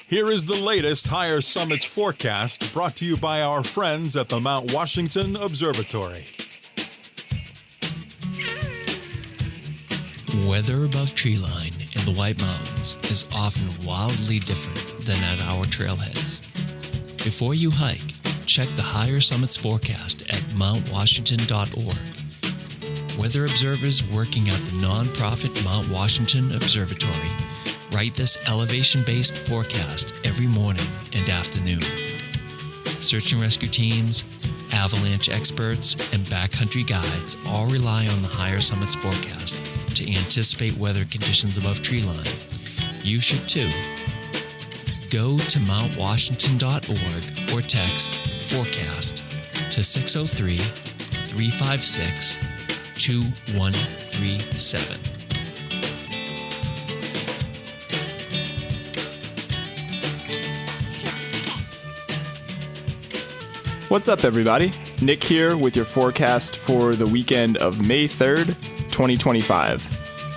Here is the latest Higher Summits forecast brought to you by our friends at the Mount Washington Observatory. Weather above treeline in the White Mountains is often wildly different than at our trailheads. Before you hike, check the Higher Summits forecast at mountwashington.org. Weather observers working at the nonprofit Mount Washington Observatory write this elevation-based forecast every morning and afternoon. Search and rescue teams, avalanche experts, and backcountry guides all rely on the Higher Summits forecast to anticipate weather conditions above treeline. You should too. Go to mountwashington.org or text forecast to 603-356-2137. What's up, everybody? Nick here with your forecast for the weekend of May 3rd, 2025.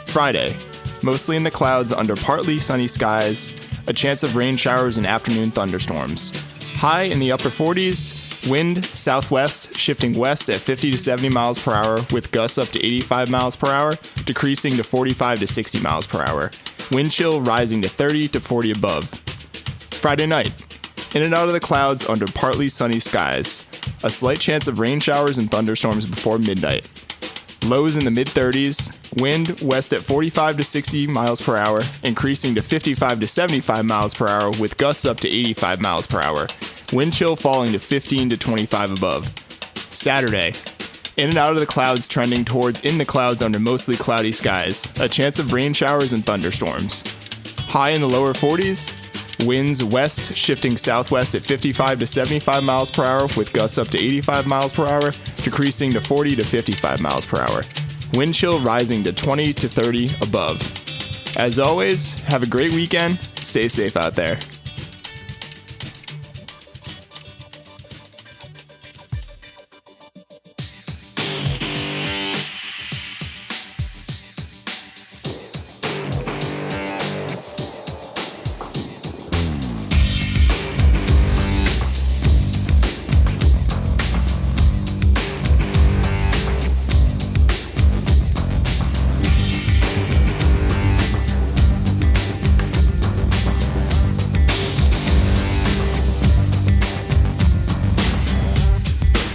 Friday, mostly in the clouds under partly sunny skies, a chance of rain showers and afternoon thunderstorms. High in the upper 40s, wind southwest shifting west at 50 to 70 miles per hour with gusts up to 85 miles per hour, decreasing to 45 to 60 miles per hour. Wind chill rising to 30 to 40 above. Friday night, in and out of the clouds under partly sunny skies. A slight chance of rain showers and thunderstorms before midnight. Lows in the mid-30s, wind west at 45 to 60 miles per hour, increasing to 55 to 75 miles per hour with gusts up to 85 miles per hour. Wind chill falling to 15 to 25 above. Saturday, in and out of the clouds trending towards in the clouds under mostly cloudy skies. A chance of rain showers and thunderstorms. High in the lower 40s, winds west shifting southwest at 55 to 75 miles per hour with gusts up to 85 miles per hour, decreasing to 40 to 55 miles per hour. Wind chill rising to 20 to 30 above. As always, have a great weekend. Stay safe out there.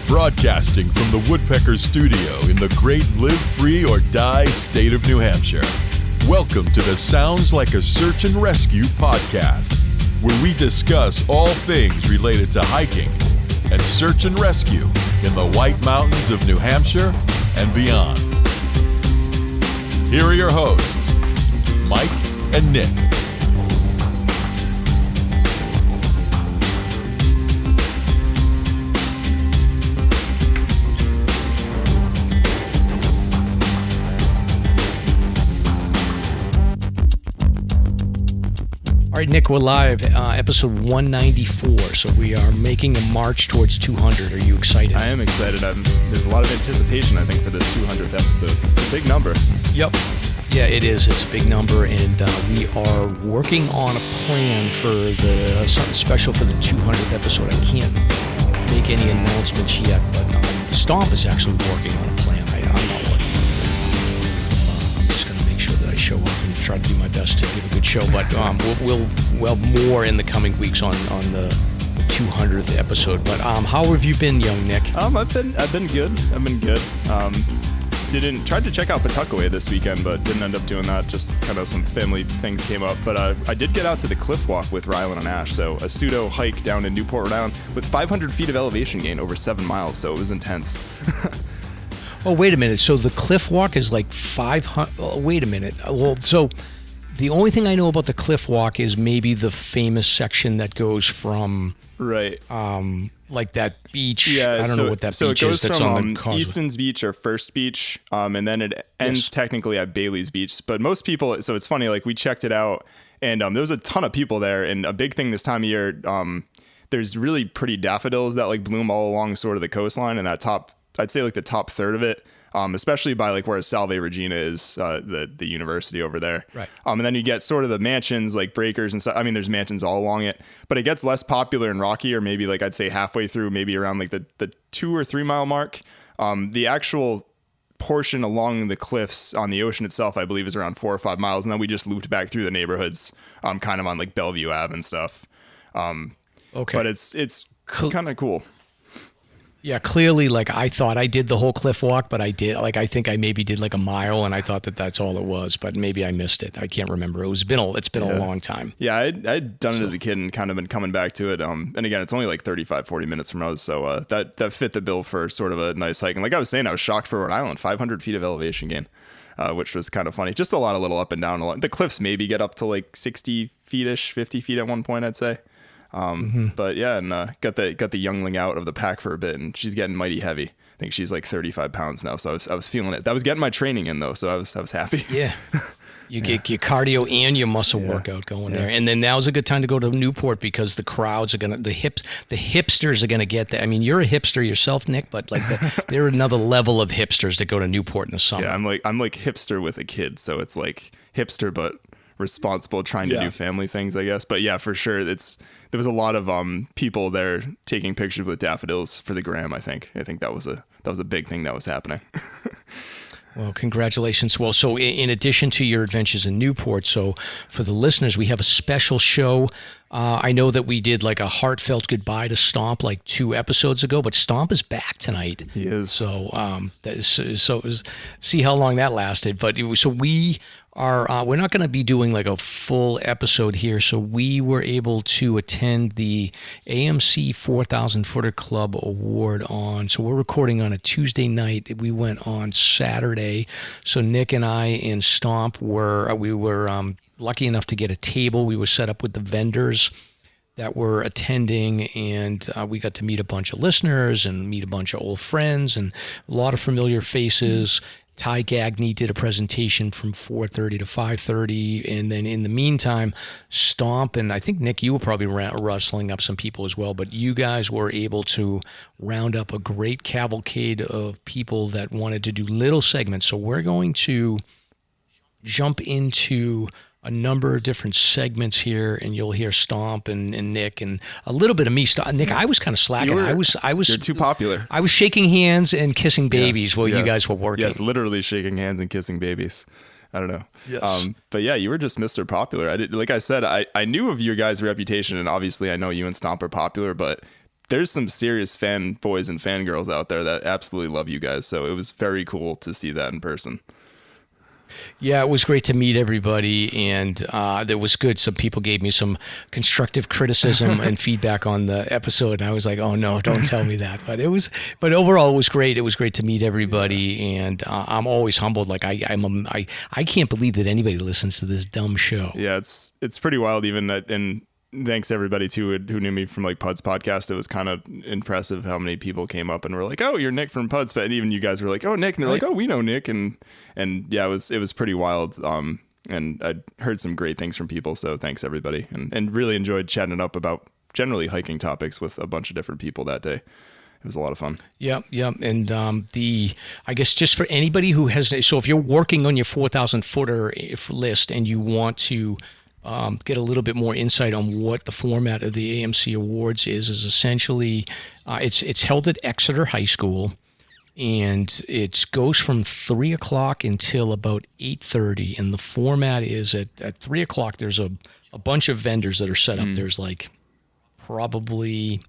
Broadcasting from the Woodpecker Studio in the great Live Free or Die state of New Hampshire. Welcome to the Sounds Like a Search and Rescue podcast, where we discuss all things related to hiking and search and rescue in the White Mountains of New Hampshire and beyond. Here are your hosts, Mike and Nick. All right, Nick, we're live, episode 194, so we are making a march towards 200. Are you excited? I am excited. There's a lot of anticipation, I think, for this 200th episode. It's a big number. Yep. Yeah, it is. It's a big number, and we are working on a plan for something special for the 200th episode. I can't make any announcements yet, but Stomp is actually working on a plan. I'm not working on it. I'm just going to make sure that I show up and try to do my best to give a good show, but we'll more in the coming weeks on the 200th episode. But how have you been, young Nick? I've been good. Tried to check out Pawtuckaway this weekend, but didn't end up doing that. Just kind of some family things came up. But I did get out to the cliff walk with Rylan and Ash, so a pseudo hike down in Newport, Rhode Island with 500 feet of elevation gain over 7 miles. So it was intense. Oh, wait a minute. So the cliff walk is like 500. Oh, wait a minute. Well, so the only thing I know about the cliff walk is maybe the famous section that goes from right, like that beach. Yeah, I don't know what that beach is. So it goes that's from on the Easton's Beach or First Beach, and then it ends technically at Bailey's Beach. But most people, so it's funny. Like we checked it out, and there was a ton of people there. And a big thing this time of year, there's really pretty daffodils that like bloom all along sort of the coastline, and that top I'd say like the top third of it, especially by like where Salve Regina is, the university over there. Right. And then you get sort of the mansions like Breakers and stuff. I mean, there's mansions all along it, but it gets less popular in Rocky, or maybe like I'd say halfway through, maybe around like the 2 or 3 mile mark. The actual portion along the cliffs on the ocean itself, I believe, is around 4 or 5 miles. And then we just looped back through the neighborhoods, kind of on like Bellevue Ave and stuff. Okay. But it's kind of cool. Yeah, clearly, like I thought I did the whole cliff walk, but I think I maybe did like a mile, and I thought that that's all it was, but maybe I missed it. I can't remember. It's been a long time. Yeah, I'd done it as a kid and kind of been coming back to it. And again, it's only like 35, 40 minutes from us, so that fit the bill for sort of a nice hike. And like I was saying, I was shocked for Rhode Island, 500 feet of elevation gain, which was kind of funny. Just a lot of little up and down. The cliffs maybe get up to like 60 feet-ish, 50 feet at one point, I'd say. But yeah, and got the youngling out of the pack for a bit, and she's getting mighty heavy. I think she's like 35 pounds now, so I was feeling it. That was getting my training in though, so I was happy. Yeah, you get your cardio and your muscle workout going there, and then now's a good time to go to Newport because the crowds are the hipsters are gonna get there. I mean, you're a hipster yourself, Nick, but like they're another level of hipsters that go to Newport in the summer. Yeah, I'm like hipster with a kid, so it's like hipster but responsible, trying to do family things, I guess. But yeah, for sure, there was a lot of people there taking pictures with daffodils for the gram. I think that was a big thing that was happening. Well, congratulations. Well, so in addition to your adventures in Newport, so for the listeners, we have a special show. I know that we did like a heartfelt goodbye to Stomp like 2 episodes ago, but Stomp is back tonight. He is. So, see how long that lasted. But so we are, we're not going to be doing like a full episode here. So we were able to attend the AMC 4,000 Footer Club Award so we're recording on a Tuesday night. We went on Saturday. So Nick and I and Stomp were lucky enough to get a table. We were set up with the vendors that were attending, and we got to meet a bunch of listeners and meet a bunch of old friends and a lot of familiar faces. Ty Gagney did a presentation from 4:30 to 5:30, and then in the meantime, Stomp, and I think, Nick, you were probably rustling up some people as well, but you guys were able to round up a great cavalcade of people that wanted to do little segments. So we're going to jump into a number of different segments here, and you'll hear Stomp and Nick and a little bit of me. Nick, I was kind of slacking. You're too popular. I was shaking hands and kissing babies while you guys were working. Yes, literally shaking hands and kissing babies. I don't know. Yes. But yeah, you were just Mr. Popular. Like I said, I knew of your guys' reputation, and obviously I know you and Stomp are popular, but there's some serious fanboys and fangirls out there that absolutely love you guys. So it was very cool to see that in person. Yeah, it was great to meet everybody, and that was good. Some people gave me some constructive criticism and feedback on the episode, and I was like, "Oh no, don't tell me that." But overall, it was great. It was great to meet everybody, and I'm always humbled. Like I can't believe that anybody listens to this dumb show. Yeah, it's pretty wild, even that. And thanks everybody too who knew me from like Pud's podcast. It was kind of impressive how many people came up and were like, "Oh, you're Nick from Pud's," but even you guys were like, "Oh, Nick," and they're like, "Oh, we know Nick," and yeah, it was pretty wild. And I heard some great things from people, so thanks everybody, and really enjoyed chatting up about generally hiking topics with a bunch of different people that day. It was a lot of fun. Yeah. And I guess just for anybody who has, so if you're working on your 4,000 footer list and you want to get a little bit more insight on what the format of the AMC Awards is essentially, it's held at Exeter High School, and it goes from 3 o'clock until about 8:30. And the format is at 3 o'clock, there's a bunch of vendors that are set up. There's like probably,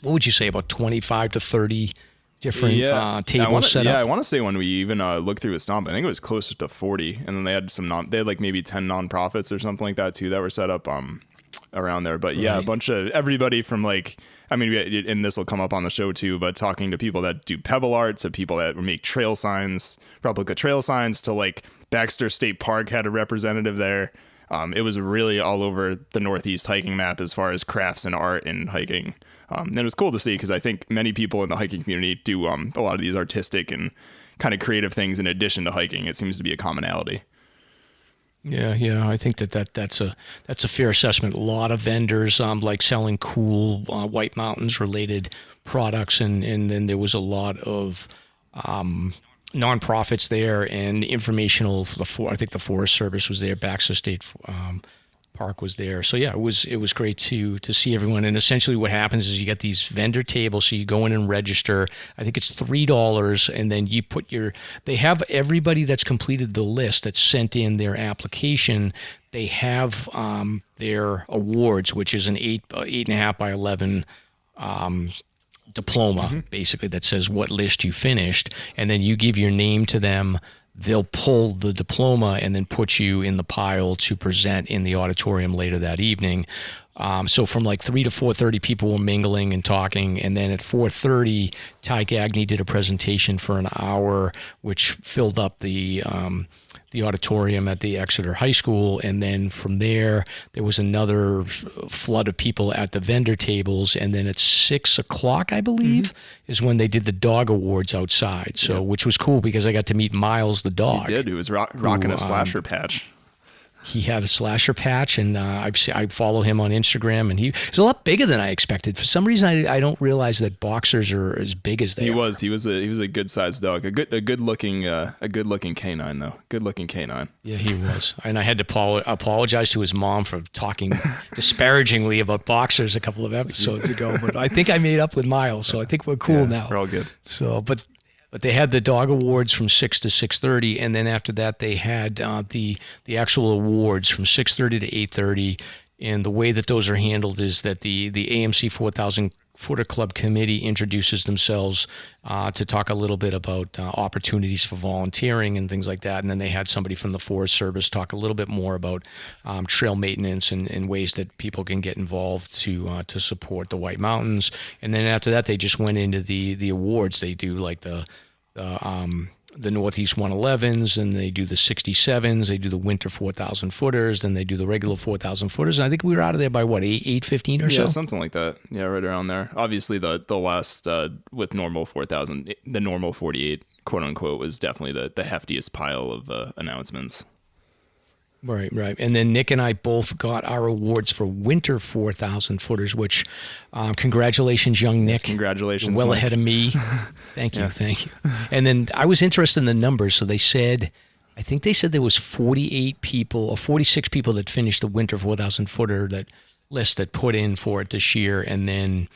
what would you say, about 25 to 30 different tables set up. Yeah, I want to say when we even looked through with Stomp, I think it was closer to 40, and then they had they had like maybe 10 nonprofits or something like that too that were set up around there. But yeah, a bunch of everybody from like, I mean, and this will come up on the show too, but talking to people that do pebble art, to people that make trail signs, replica trail signs, to like Baxter State Park had a representative there. It was really all over the Northeast hiking map as far as crafts and art and hiking. And it was cool to see, because I think many people in the hiking community do a lot of these artistic and kind of creative things in addition to hiking. It seems to be a commonality. Yeah. I think that's a fair assessment. A lot of vendors like selling cool White Mountains related products, and then there was a lot of nonprofits there and informational. I think the Forest Service was there. Baxter State Park was there. So yeah, it was great to see everyone. And essentially what happens is you get these vendor tables. So you go in and register. I think it's $3, and then you put they have everybody that's completed the list that's sent in their application. They have their awards, which is an 8.5 by 11 diploma, basically, that says what list you finished, and then you give your name to them. They'll pull the diploma and then put you in the pile to present in the auditorium later that evening. So from like 3 to 4:30, people were mingling and talking, and then at 4:30, Ty Gagne did a presentation for an hour, which filled up the auditorium at the Exeter High School, and then from there was another flood of people at the vendor tables, and then at 6 o'clock, I believe, is when they did the dog awards outside. So which was cool because I got to meet Miles the dog. He did. He was rocking a slasher patch. He had a slasher patch, and I follow him on Instagram, and he's a lot bigger than I expected. For some reason, I don't realize that boxers are as big as they are. He was a good sized dog, a good looking canine though. Good looking canine. Yeah, he was, and I had to apologize to his mom for talking disparagingly about boxers a couple of episodes ago. But I think I made up with Miles, so I think we're cool now. We're all good. So, but they had the dog awards from 6 to 6:30, and then after that they had the actual awards from 6:30 to 8:30. And the way that those are handled is that the AMC 4,000 Footer Club committee introduces themselves to talk a little bit about opportunities for volunteering and things like that. And then they had somebody from the Forest Service talk a little bit more about trail maintenance and ways that people can get involved to support the White Mountains. And then after that, they just went into the awards. They do like the Northeast 111s, and they do the 67s, they do the winter 4,000 footers, then they do the regular 4,000 footers. And I think we were out of there by what, 8:15 or so? Yeah, something like that. Yeah, right around there. Obviously the last with normal 4,000, the normal 48 quote unquote was definitely the heftiest pile of announcements. Right. And then Nick and I both got our awards for winter 4,000 footers, which congratulations, young Nick. Yes, congratulations. You're well Mike. ahead of me. Thank you. And then I was interested in the numbers. So I think they said there was 48 people or 46 people that finished the winter 4,000 footer list that put in for it this year. And then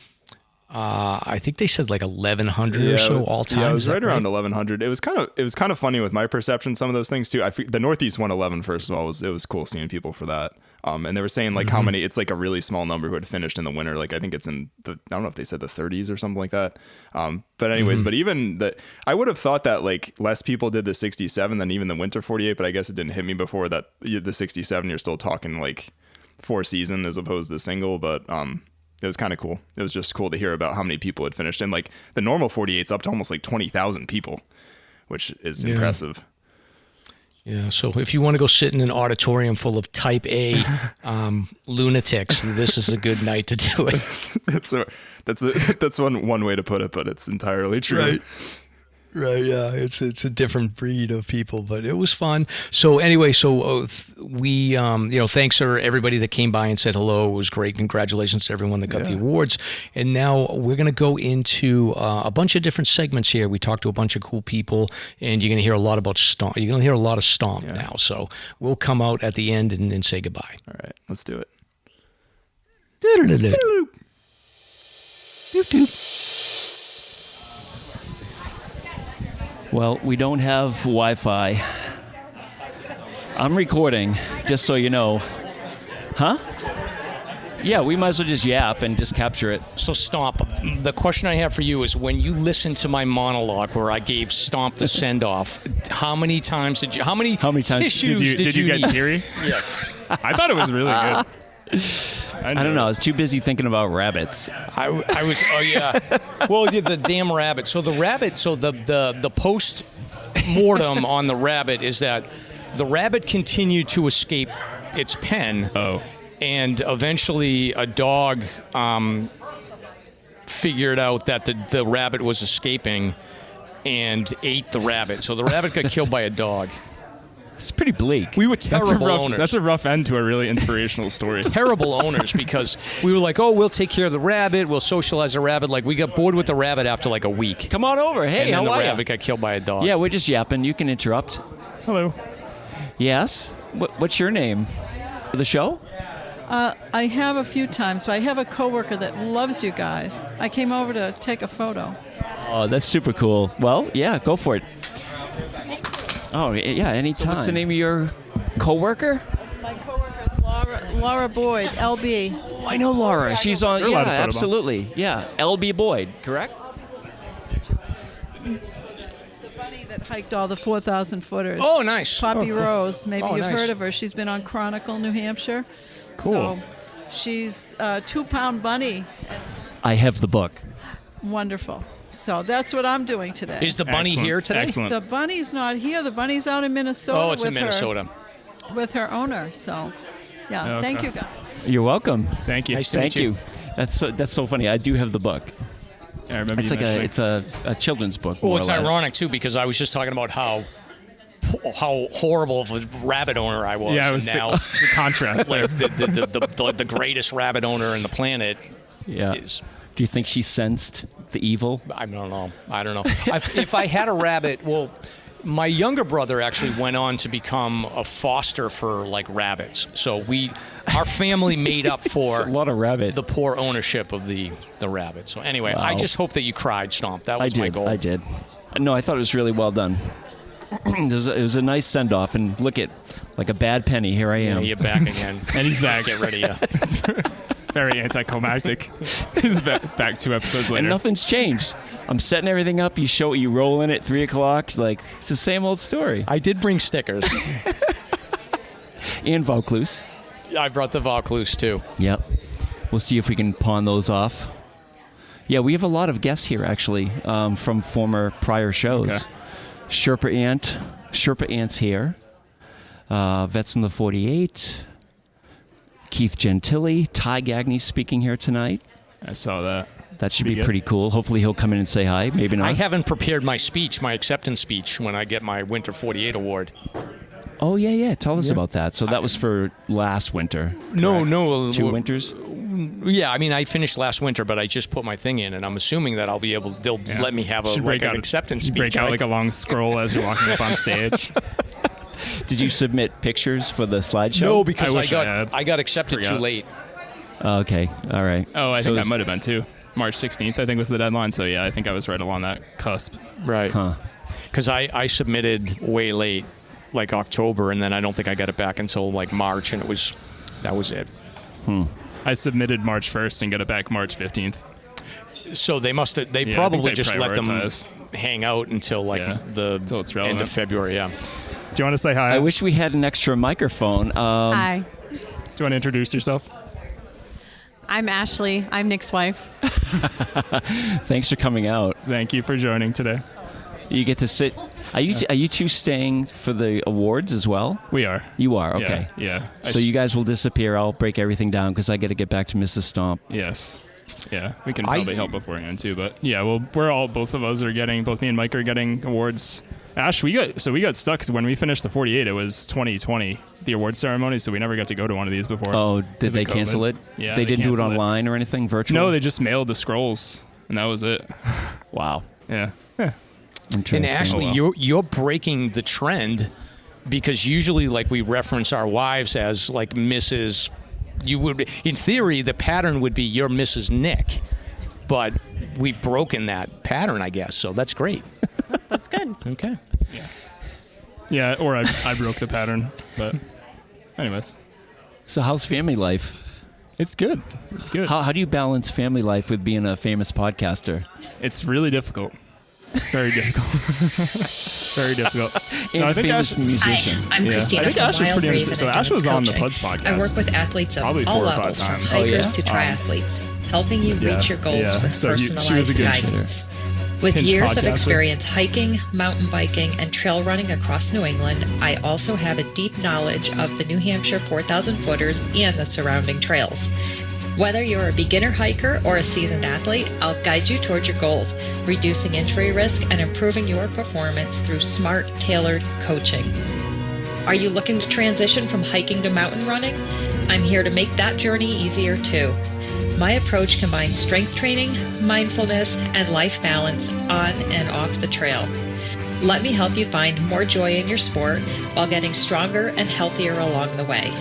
I think they said like 1,100 or so all time. Yeah, it was right around 1,100. It was kind of funny with my perception. Some of those things too. The Northeast 111, first of all, it was cool seeing people for that. And they were saying like how many. It's like a really small number who had finished in the winter. Like I think it's in I don't know if they said the 30s or something like that. But anyways, but even I would have thought that like less people did the 67 than even the winter 48. But I guess it didn't hit me before that the 67. You're still talking like 4 season as opposed to single, but it was kind of cool. It was just cool to hear about how many people had finished. And like the normal 48's up to almost like 20,000 people, which is impressive. Yeah. So if you want to go sit in an auditorium full of type A lunatics, this is a good night to do it. That's one way to put it, but it's entirely true. Right, yeah, it's a different breed of people, but it was fun. So anyway, we thanks for everybody that came by and said hello. It was great. Congratulations to everyone that got the awards. And now we're going to go into a bunch of different segments here. We talked to a bunch of cool people, and you're going to hear a lot about Stomp. You're going to hear a lot of Stomp now. So we'll come out at the end and say goodbye. All right, let's do it. Doop doop. Well, we don't have Wi-Fi. I'm recording, just so you know. Huh? Yeah, we might as well just yap and just capture it. So Stomp, the question I have for you is when you listened to my monologue where I gave Stomp the send-off, how many times did you did you get teary? Yes. I thought it was really good. I don't know. I was too busy thinking about rabbits. I was. Oh yeah. Well, the damn rabbit. So the rabbit. So the post mortem on the rabbit is that the rabbit continued to escape its pen. Oh. And eventually, a dog figured out that the rabbit was escaping and ate the rabbit. So the rabbit got killed by a dog. It's pretty bleak. We were terrible owners. That's a rough end to a really inspirational story. Terrible owners, because we were like, oh, we'll take care of the rabbit. We'll socialize the rabbit. Like, we got bored with the rabbit after like a week. Come on over. Hey, And then how the are rabbit you? got killed by a dog. Yeah, we're just yapping. You can interrupt. Hello. Yes? What's your name? The show? I have a few times, but I have a coworker that loves you guys. I came over to take a photo. Oh, that's super cool. Well, yeah, go for it. Oh, yeah, anytime. So what's the name of your coworker? My coworker is Laura Boyd, LB. Oh, I know Laura. She's on. You're allowed to Yeah, photo absolutely. Yeah, LB Boyd, correct? The bunny that hiked all the 4,000 footers. Oh, nice. Poppy Rose. Maybe you've nice. heard of her. She's been on Chronicle, New Hampshire. Cool. So she's a 2-pound bunny. I have the book. Wonderful. So that's what I'm doing today. Is the bunny Excellent. here today? Excellent. The bunny's not here. The bunny's out in Minnesota. Oh, it's in with Minnesota. with her owner. So, yeah. Okay. Thank you, guys. You're welcome. Thank you. Nice to meet Thank you. That's so funny. I do have the book. I remember It's you like mentioning. a children's book. Well, more it's or less. ironic, too, because I was just talking about how horrible of a rabbit owner I was. Yeah, it was and now, the contrast there. like, the greatest rabbit owner in the planet Yeah. is... Do you think she sensed the evil? I don't know. If I had a rabbit, well, my younger brother actually went on to become a foster for like rabbits. So our family made up It's for a lot of rabbit. the poor ownership of the rabbit. So anyway, Wow. I just hope that you cried, Stomp. That I was my did. goal. I did. No, I thought it was really well done. It was a nice send off, and look at like a bad penny. Here I Yeah, am. you're back again. And he's back. Get rid of you. Very anticlimactic. He's back 2 episodes later. And nothing's changed. I'm setting everything up. You roll in at 3:00. It's like it's the same old story. I did bring stickers. And Vaucluse. I brought the Vaucluse too. Yep. We'll see if we can pawn those off. Yeah, we have a lot of guests here actually from former prior shows. Okay. Sherpa Ant's here. Vets in the 48. Keith Gentili, Ty Gagney speaking here tonight. I saw that. That should Be be good. pretty cool. Hopefully he'll come in and say hi. Maybe not. I haven't prepared my acceptance speech when I get my Winter 48 award. Oh, yeah. Tell us about that. So that was for last winter. No. 2 winters? Yeah, I mean, I finished last winter, but I just put my thing in, and I'm assuming that I'll be able. They'll let me have Should break an out- acceptance you speech. break out like a long scroll as you're walking up on stage. Did you submit pictures for the slideshow? No, because I wish I had. I got accepted Forgot. too late. Okay. All right. Oh, I So think is- that might have been too. March 16th, I think, was the deadline. So, yeah, I think I was right along that cusp. Right. Huh. Because I submitted way late, like October, and then I don't think I got it back until like March, and that was it. I submitted March 1st and got it back March 15th. So they must have. They Yeah, I probably think they just let them prioritize. hang out until like Until it's the end relevant. of February. Yeah. Do you want to say hi? I wish we had an extra microphone. Hi, Do you want to introduce yourself? I'm Ashley. I'm Nick's wife. Thanks for coming out. Thank you for joining today. You get to sit. Are you two staying for the awards as well? We are. You are, okay. Yeah. So you guys will disappear. I'll break everything down because I got to get back to Mrs. Stomp. Yes. Yeah, we can probably help beforehand too, but yeah, well, both me and Mike are getting awards. Ash, we got stuck 'cause when we finished the 48, it was 2020, the award ceremony, so we never got to go to one of these before. Oh, did 'cause they of COVID. cancel it? Yeah, they didn't do it canceled online or anything, virtual? No, they just mailed the scrolls, and that was it. Wow. Yeah. Interesting. And Ashley, you're breaking the trend because usually, like, we reference our wives as like Mrs. You would, in theory, the pattern would be you're Mrs. Nick, but we've broken that pattern, I guess. So that's great. That's good. Okay. Yeah, or I broke the pattern, but anyways, So how's family life? it's good. It's good. How do you balance family life with being a famous podcaster? It's really difficult. Very difficult. Very difficult. And No, I a think famous Ash- musician. Hi, I'm Yeah. Christina I think from Ash is Wild pretty Raven interesting. So Ash Endurance was on the Coaching. Puds podcast. I work with athletes of probably all 4 or 5 levels, from times. Oh, hikers yeah? to triathletes, helping you Yeah, reach your goals yeah. with So she was a personalized good guidance. With pinch years of podcaster. experience hiking, mountain biking, and trail running across New England, I also have a deep knowledge of the New Hampshire 4,000 footers and the surrounding trails. Whether you're a beginner hiker or a seasoned athlete, I'll guide you towards your goals, reducing injury risk and improving your performance through smart, tailored coaching. Are you looking to transition from hiking to mountain running? I'm here to make that journey easier too. My approach combines strength training, mindfulness, and life balance on and off the trail. Let me help you find more joy in your sport while getting stronger and healthier along the way.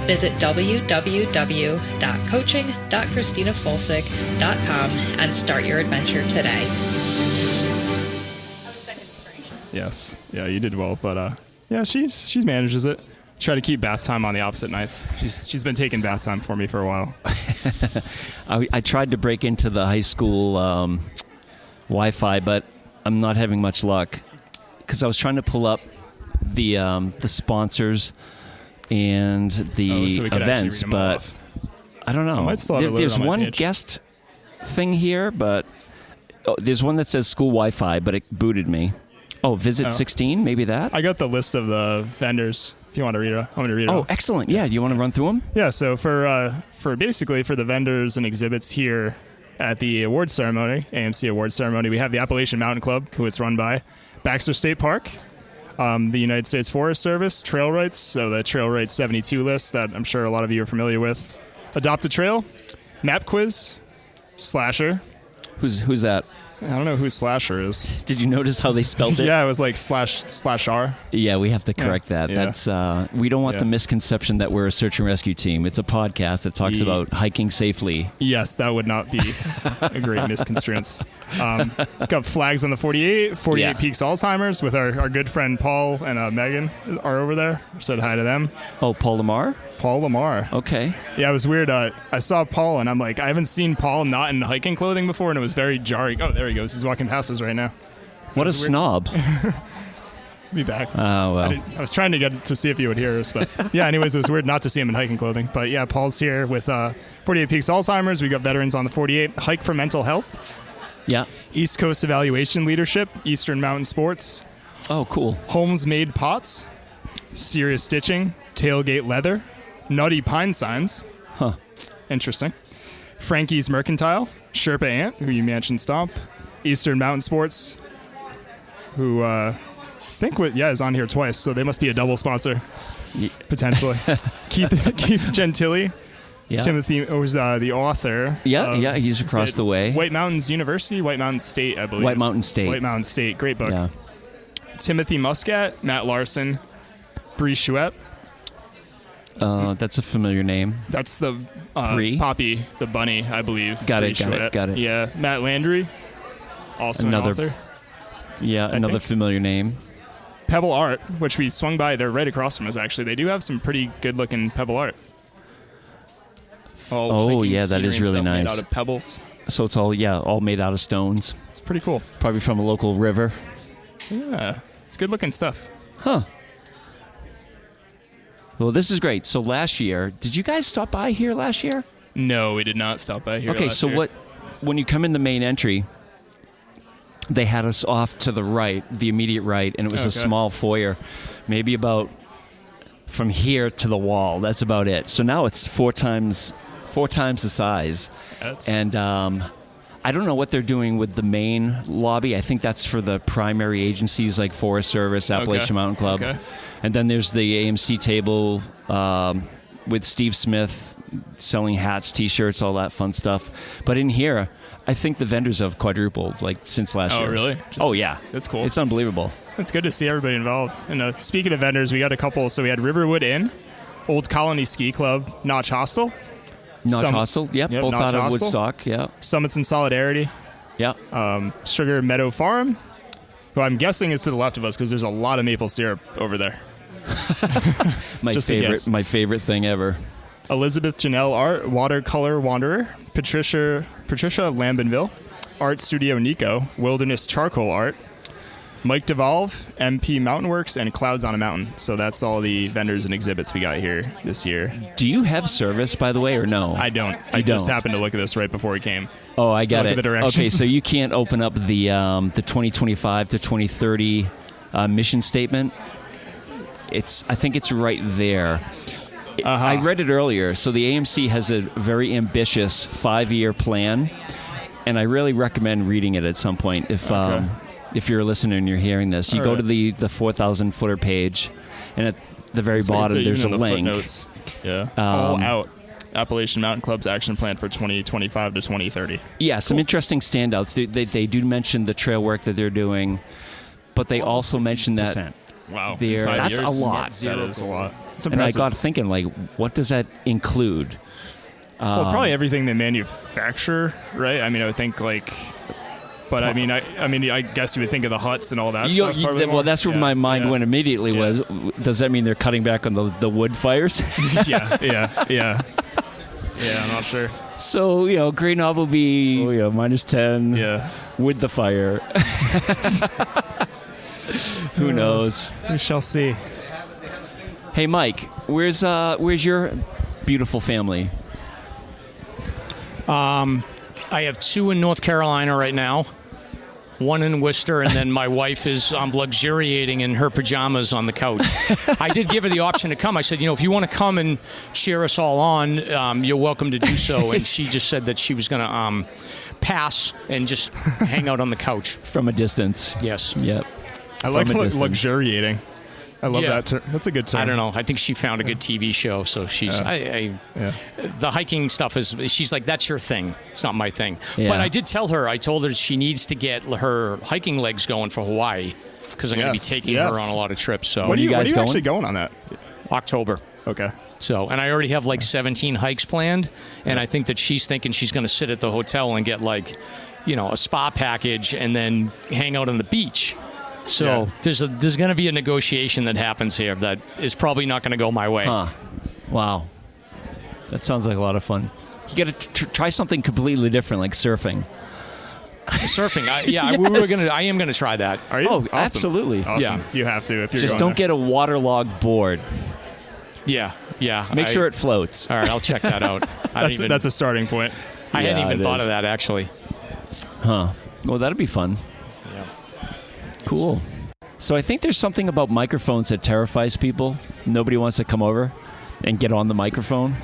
Visit www.coaching.christinafulsick.com and start your adventure today. Yes. Yeah, you did well. But yeah, she manages it. Try to keep bath time on the opposite nights. She's been taking bath time for me for a while. I tried to break into the high school Wi-Fi, but I'm not having much luck because I was trying to pull up the sponsors and the so we could events, actually read them but off. I don't know. I might still have it loaded There's on my one page. guest thing here, but there's one that says school Wi-Fi, but it booted me. Oh, visit 16, maybe that? I got the list of the vendors. If you want to read it, I'm going to read it. Oh, off. excellent. Yeah, do you want to run through them? Yeah. So for the vendors and exhibits here at the awards ceremony, AMC awards ceremony, we have the Appalachian Mountain Club, who it's run by, Baxter State Park, the United States Forest Service, Trail Rights, so the Trail Rights 72 list that I'm sure a lot of you are familiar with, Adopt a Trail, Map Quiz, SLASR. Who's that? I don't know who SLASR is. Did you notice how they spelled it? Yeah, it was like slash R. Yeah, we have to correct that. Yeah. That's we don't want the misconception that we're a search and rescue team. It's a podcast that talks about hiking safely. Yes, that would not be a great misconstruence. Got flags on the 48 Peaks Alzheimer's with our good friend Paul and Megan are over there. Said hi to them. Oh, Paul Lamar? Paul Lamar. Okay. Yeah, it was weird. I saw Paul and I'm like, I haven't seen Paul not in hiking clothing before, and it was very jarring. Oh, there he goes. He's walking past us right now. What a snob. Be back. Oh, well. I was trying to get to see if he would hear us, but yeah, anyways, it was weird not to see him in hiking clothing. But yeah, Paul's here with 48 Peaks Alzheimer's. We got veterans on the 48. Hike for Mental Health. Yeah. East Coast Evaluation Leadership. Eastern Mountain Sports. Oh, cool. Holmes Made Pots. Serious Stitching. Tailgate Leather. Nutty Pine Signs. Huh. Interesting. Frankie's Mercantile. Sherpa Ant, who you mentioned, Stomp. Eastern Mountain Sports, who is on here twice, so they must be a double sponsor, potentially. Keith Gentili. Yeah. Timothy was the author. Yeah, he's across the way. White Mountains University, White Mountain State, I believe. White Mountain State. Great book. Yeah. Timothy Muscat, Matt Larson, Bree Chouette. That's a familiar name. That's the Poppy, the bunny, I believe. Got it. Yeah, Matt Landry, also an author. Yeah, another familiar name. Pebble Art, which we swung by. They're right across from us, actually. They do have some pretty good-looking pebble art. That is really nice. Made out of pebbles. So it's all made out of stones. It's pretty cool. Probably from a local river. Yeah, it's good-looking stuff. Huh. Well, this is great. So last year, did you guys stop by here last year? No, we did not stop by here last year. When you come in the main entry, they had us off to the right, the immediate right, and it was a small foyer, maybe about from here to the wall. That's about it. So now it's four times the size. And I don't know what they're doing with the main lobby. I think that's for the primary agencies like Forest Service, Appalachian Mountain Club. Okay. And then there's the AMC table with Steve Smith selling hats, T-shirts, all that fun stuff. But in here, I think the vendors have quadrupled since last year. Oh, really? Yeah. That's cool. It's unbelievable. It's good to see everybody involved. And speaking of vendors, we got a couple. So we had Riverwood Inn, Old Colony Ski Club, Notch Hostel. Hostel, yep, both out of Woodstock, yeah. Summits in Solidarity. Yeah. Sugar Meadow Farm, who I'm guessing is to the left of us because there's a lot of maple syrup over there. My favorite thing ever. Elizabeth Janelle Art, Watercolor Wanderer, Patricia Lambenville, Art Studio Nico, Wilderness Charcoal Art, Mike DeVolve, MP Mountain Works, and Clouds on a Mountain. So that's all the vendors and exhibits we got here this year. Do you have service, by the way, or no? I don't. I just happened to look at this right before we came. Oh, I got it. Okay, so you can't open up the 2025 to 2030 mission statement. I think it's right there. I read it earlier. So the AMC has a very ambitious 5-year plan, and I really recommend reading it at some point if you're a listener and you're hearing this. You go to the 4,000 footer page, and the very bottom, there's a link. Footnotes. Yeah. All out. Appalachian Mountain Club's action plan for 2025 to 2030. Yeah, some interesting standouts. They do mention the trail work that they're doing, but they also mention that Wow. that's a lot. That is a lot. It's and I impressive. got thinking, like, what does that include? Well, probably everything they manufacture, right? I mean, I would think like, but I mean, I guess you would think of the huts and all that stuff. Well, that's where my mind went immediately. Was, does that mean they're cutting back on the wood fires? Yeah, I'm not sure. So, Grey Knob will be -10 with the fire. Who knows? We shall see. Hey, Mike, where's your beautiful family? I have 2 in North Carolina right now, 1 in Worcester, and then my wife is luxuriating in her pajamas on the couch. I did give her the option to come. I said, if you want to come and cheer us all on, you're welcome to do so. And she just said that she was going to pass and just hang out on the couch. From a distance. Yes. Yep. I like luxuriating. I love that term. That's a good term. I don't know. I think she found a good TV show, so she's. The hiking stuff is. She's like, that's your thing. It's not my thing. Yeah. But I did tell her. I told her she needs to get her hiking legs going for Hawaii because I'm going to be taking her on a lot of trips. So when are you actually going on that? October. Okay. So, and I already have like 17 hikes planned, and I think that she's thinking she's going to sit at the hotel and get like, a spa package and then hang out on the beach. So there's going to be a negotiation that happens here that is probably not going to go my way. Huh. Wow. That sounds like a lot of fun. You got to try something completely different, like surfing. Surfing, Yes. I am gonna try that. Are you? Oh, Awesome. absolutely. Awesome. Yeah. You have to if you're Just going don't there. get a waterlogged board. Yeah. Make sure it floats. All right, I'll check that out. That's a starting point. I hadn't Yeah, even it thought is. of that actually. Huh. Well, that'd be fun. Yeah. Cool. So I think there's something about microphones that terrifies people. Nobody wants to come over and get on the microphone.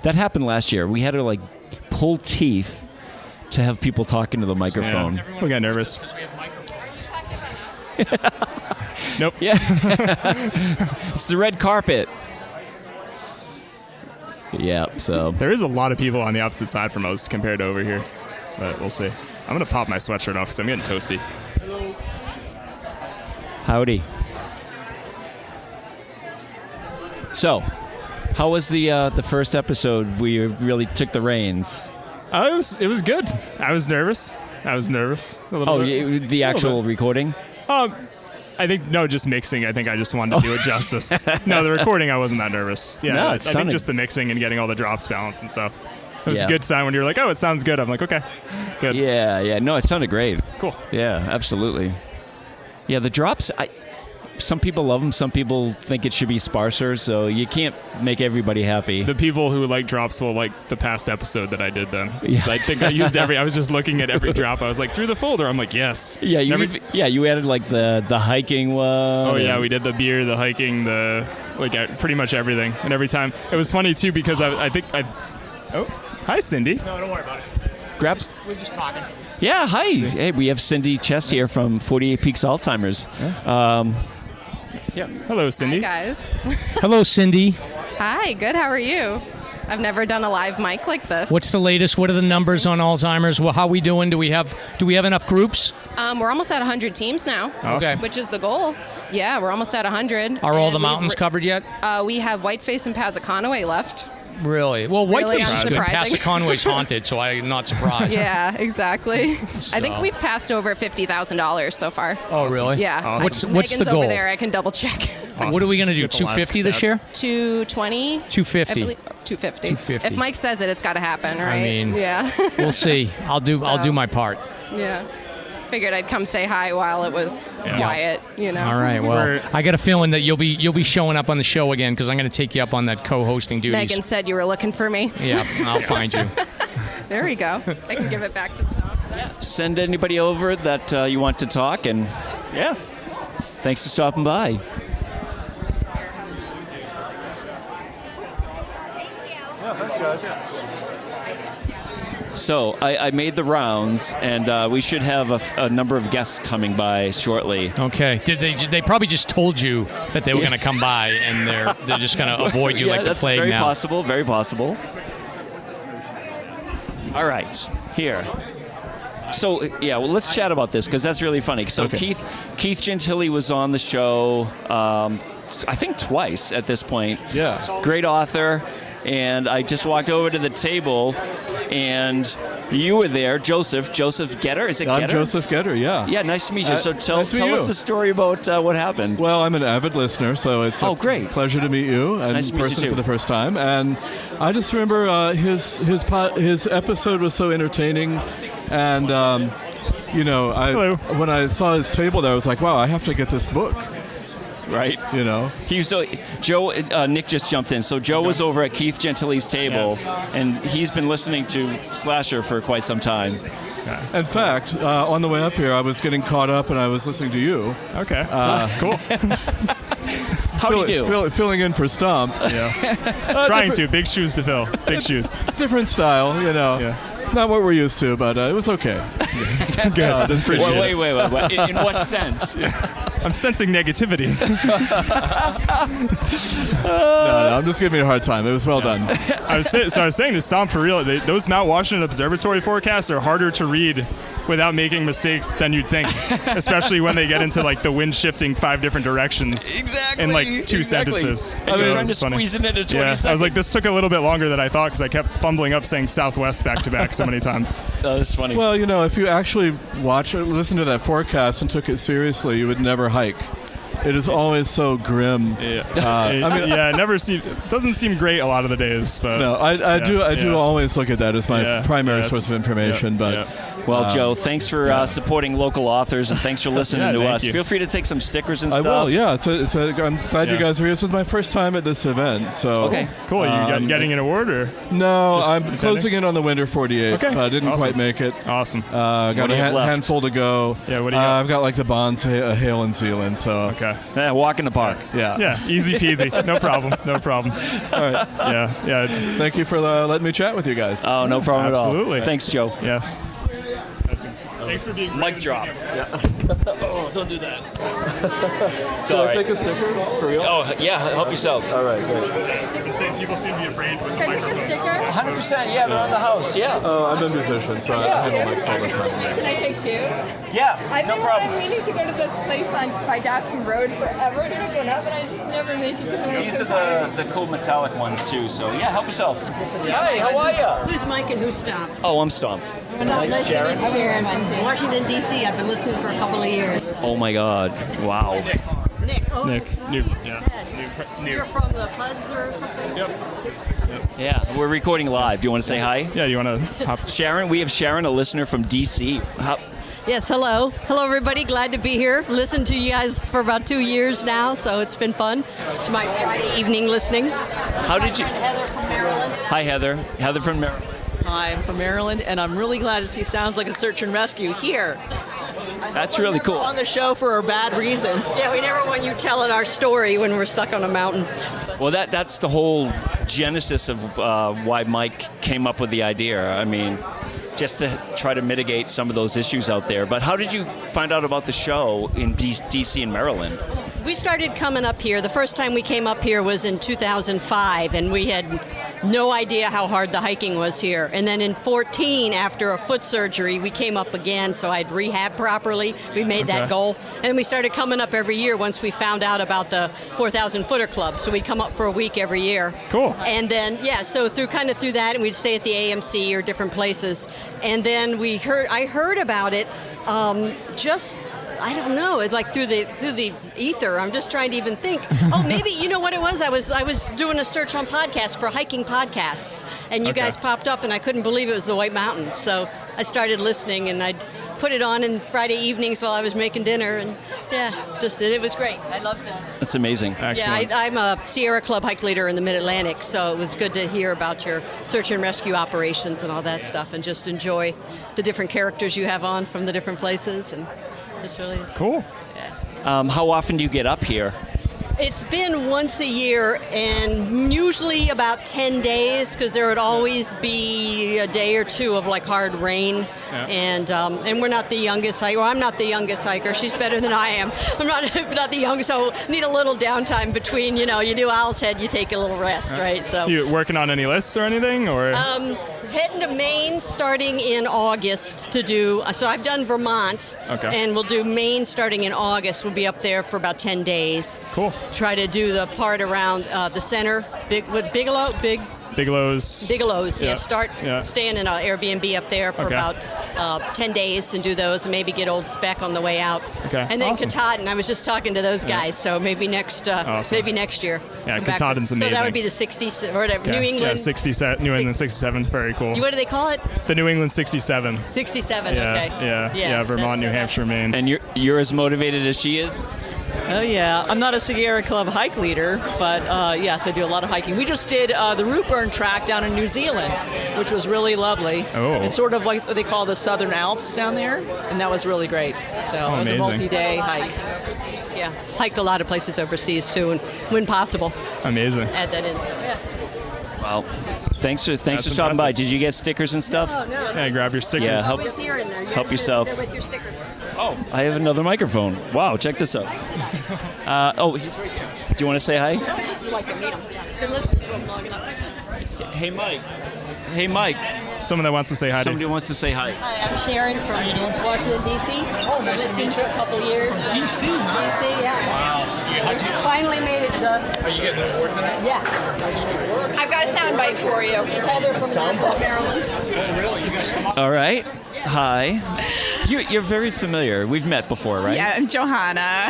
That happened last year. We had to pull teeth to have people talking to the microphone. Yeah. We got nervous. Nope. Yeah. It's the red carpet. Yeah, so. There is a lot of people on the opposite side from us compared to over here, but we'll see. I'm gonna pop my sweatshirt off because I'm getting toasty. Howdy. So, how was the first episode where you really took the reins? It was good. I was nervous. A little bit. The actual recording? I think just mixing. I think I just wanted to do it justice. No, the recording I wasn't that nervous. Yeah, No, I think just the mixing and getting all the drops balanced and stuff. It was a good sign when you're like, oh, it sounds good. I'm like, okay, good. Yeah. No, it sounded great. Cool. Yeah, absolutely. Yeah, the drops, some people love them. Some people think it should be sparser, so you can't make everybody happy. The people who like drops will like the past episode that I did then. Yeah. I think I used I was just looking at every drop. I was like, through the folder. I'm like, yes. Yeah, you added like the hiking one. Oh, yeah, we did the beer, the hiking, pretty much everything. And every time. It was funny, too, because oh, hi, Cindy. No, don't worry about it. We're just talking. Yeah, hi. Hey, we have Cindy Chess here from 48 Peaks Alzheimer's. Yeah. Hello, Cindy. Hi, guys. Hello, Cindy. Hi, good. How are you? I've never done a live mic like this. What's the latest? What are the numbers on Alzheimer's? Well, how are we doing? Do we have enough groups? We're almost at 100 teams now, Okay. which is the goal. Yeah, we're almost at 100. Are all and the mountains covered yet? We have Whiteface and Passaconaway left. Really? Well, Whiteface is good. unsurprising. Passaconaway's haunted, so I'm not surprised. Yeah, exactly. I think we've passed over $50,000 so far. Oh, really? Yeah. Awesome. What's Megan's the goal? over there. I can double check. What are we going to do? Get the live 250 this stats. year? 220. 250. I believe, 250. 250. If Mike says it, it's got to happen, right? I mean, yeah. We'll see. I'll do my part. Yeah. Figured I'd come say hi while it was quiet, All right. Well, I got a feeling that you'll be showing up on the show again because I'm going to take you up on that co-hosting duties. Megan said you were looking for me. Yeah, I'll find you. There we go. I can give it back to Stomp. Send anybody over that you want to talk, and yeah, thanks for stopping by. Yeah, thanks, guys. So I made the rounds, and we should have a number of guests coming by shortly. Okay. Did they probably just told you that they were going to come by, and they're just going to avoid you like the plague very now? Possible, very possible. All right, here. So, yeah, well, let's chat about this, because that's really funny. So Okay. Keith Gentili was on the show, I think twice at this point. Yeah. Great author. And I just walked over to the table, and you were there, Joseph Getter. Is it Getter? I'm Joseph Getter, yeah. Yeah, nice to meet you. So tell nice to meet you. us the story about what happened. Well, I'm an avid listener, so it's a great. pleasure to meet you in Nice to meet you person too. for the first time. And I just remember his episode was so entertaining, and when I saw his table there, I was like, wow, I have to get this book. Right. Nick just jumped in. So Joe was over at Keith Gentili's table, and he's been listening to Slasher for quite some time. In fact, on the way up here, I was getting caught up, and I was listening to you. Okay. Cool. How do you do? Filling in for Stomp. Yes. Trying to. Big shoes to fill. Big shoes. Different style, Yeah. Not what we're used to, but it was okay. Good. That's pretty good. Wait. In what sense? I'm sensing negativity. No, I'm just giving you a hard time. It was well done. I was saying to Stomp, for real, those Mount Washington Observatory forecasts are harder to read without making mistakes than you'd think, especially when they get into like the wind shifting 5 different directions in like 2 sentences. I was trying to it's funny. squeeze it into 20 seconds. I was like, this took a little bit longer than I thought because I kept fumbling up saying Southwest back to back so many times. Oh, that's funny. Well, if you actually listen to that forecast and took it seriously, you would never hike. It is always so grim. Yeah, it doesn't seem great a lot of the days. But no, I do always look at that as my primary source of information. Well, Joe, thanks for supporting local authors, and thanks for listening to us. you. Feel free to take some stickers and I stuff. will, yeah. I'm glad you guys are here. This is my first time at this event. So okay, cool. You getting an award or? No, Just I'm attending? closing in on the Winter 48. Okay, I didn't awesome. quite make it. Awesome. Got a handful to go. Yeah, what do you got? I've got like the Bonds, Hale, and Zealand. So Okay. Yeah, walk in the park. Yeah, easy peasy. No problem. All right. Yeah. Thank you for letting me chat with you guys. Oh, no problem at all. Absolutely. Thanks, Joe. Yes. Thanks for being Mic drop. Oh, don't do that. It's all right. Take a sticker for real? Oh, yeah, help yourselves. All right, great. People seem to be afraid with the microphones. 100%, yeah, they're on the house, yeah. I'm a musician, so I handle mics all the time. Can I take 2? Yeah, I've no been problem. meaning to go to this place by Daskin Road forever to open up, and I just never make it because These are the cool metallic ones, too, so yeah, help yourself. Hi, how are you? Who's Mike and who's Stomp? Oh, I'm Stomp. Nice Sharon? to meet you, Sharon. Washington, D.C. I've been listening for a couple of years. Oh, my God. Wow. Nick. Oh, Nick. New. You're from the Puds or something? Yep. Yeah, we're recording live. Do you want to say hi? Yeah, you want to hop? Sharon, we have Sharon, a listener from D.C. Yes, hello. Hello, everybody. Glad to be here. Listened to you guys for about 2 years now, so it's been fun. It's my Friday evening listening. How did you... Heather from Maryland. Hi, Heather. Heather from Maryland. Hi, I'm from Maryland, and I'm really glad to see Sounds Like a Search and Rescue here. That's really cool. On the show for a bad reason. Yeah, we never want you telling our story when we're stuck on a mountain. Well, that's the whole genesis of why Mike came up with the idea. I mean, just to try to mitigate some of those issues out there. But how did you find out about the show in D.C. and Maryland? We started coming up here. The first time we came up here was in 2005, and we had no idea how hard the hiking was here. And then in 2014, after a foot surgery, we came up again, so I'd rehab properly. We made that goal. And we started coming up every year once we found out about the 4,000 Footer Club. So we'd come up for a week every year. Cool. And then, so through that, and we'd stay at the AMC or different places. And then I heard about it I don't know. It's like through the ether. I'm just trying to even think. Oh, maybe you know what it was. I was doing a search on podcasts for hiking podcasts, and you guys popped up, and I couldn't believe it was the White Mountains. So I started listening, and I'd put it on in Friday evenings while I was making dinner, and it was great. I loved that. That's amazing. Excellent. Yeah, I'm a Sierra Club hike leader in the Mid-Atlantic, so it was good to hear about your search and rescue operations and all that stuff, and just enjoy the different characters you have on from the different places. And it's really cool. Yeah. How often do you get up here? It's been once a year, and usually about 10 days, because there would always be a day or two of like hard rain. Yeah. And we're not the youngest hiker. Well, I'm not the youngest hiker. She's better than I am. I'm not the youngest, so need a little downtime between. You do Owl's Head, you take a little rest, right? So You working on any lists or anything, or? Heading to Maine starting in August to do. So I've done Vermont, and we'll do Maine starting in August. We'll be up there for about 10 days. Cool. Try to do the part around the center, Bigelow's. Yeah. Staying in an Airbnb up there for about 10 days and do those, and maybe get Old Speck on the way out. Okay. And then Awesome. Katahdin. I was just talking to those guys, so maybe next Awesome. year. Yeah, come back. Katahdin's amazing. So that would be the 60s or whatever. Okay. New England. Yeah, 67. New England 67. Very cool. What do they call it? The New England 67. 67. Yeah, Okay. Yeah. Vermont, New Hampshire, Maine. And you're as motivated as she is? Oh, yeah. I'm not a Sierra Club hike leader, but yes, I do a lot of hiking. We just did the Root Burn track down in New Zealand, which was really lovely. Oh. It's sort of like what they call the Southern Alps down there, and that was really great. So it was a amazing. multi-day hike. Yeah. Hiked a lot of places overseas, too, and when possible. Amazing. Add that in. So, yeah. Well, thanks for That's stopping by. impressive. Did you get stickers and stuff? Yeah, grab your stickers. Yeah, help- Always here in there. help yourself. There with your stickers. Oh, I have another microphone. Wow, check this out. He's right there. Do you want to say hi? I just would like to meet him. Been listening to him long enough. Hey, Mike. Hey, Mike. Someone that wants to say hi. Somebody wants to say hi. Hi, I'm Sharon from Washington, D.C. Oh, nice to meet you. For a couple years. DC. D.C., yeah. Wow. Finally made it. Are you getting an award tonight? Yeah. I've got a soundbite for you. Heather from Maryland. Oh, really? You guys come up. All right. Hi. You're very familiar. We've met before, right? Yeah, I'm Johanna.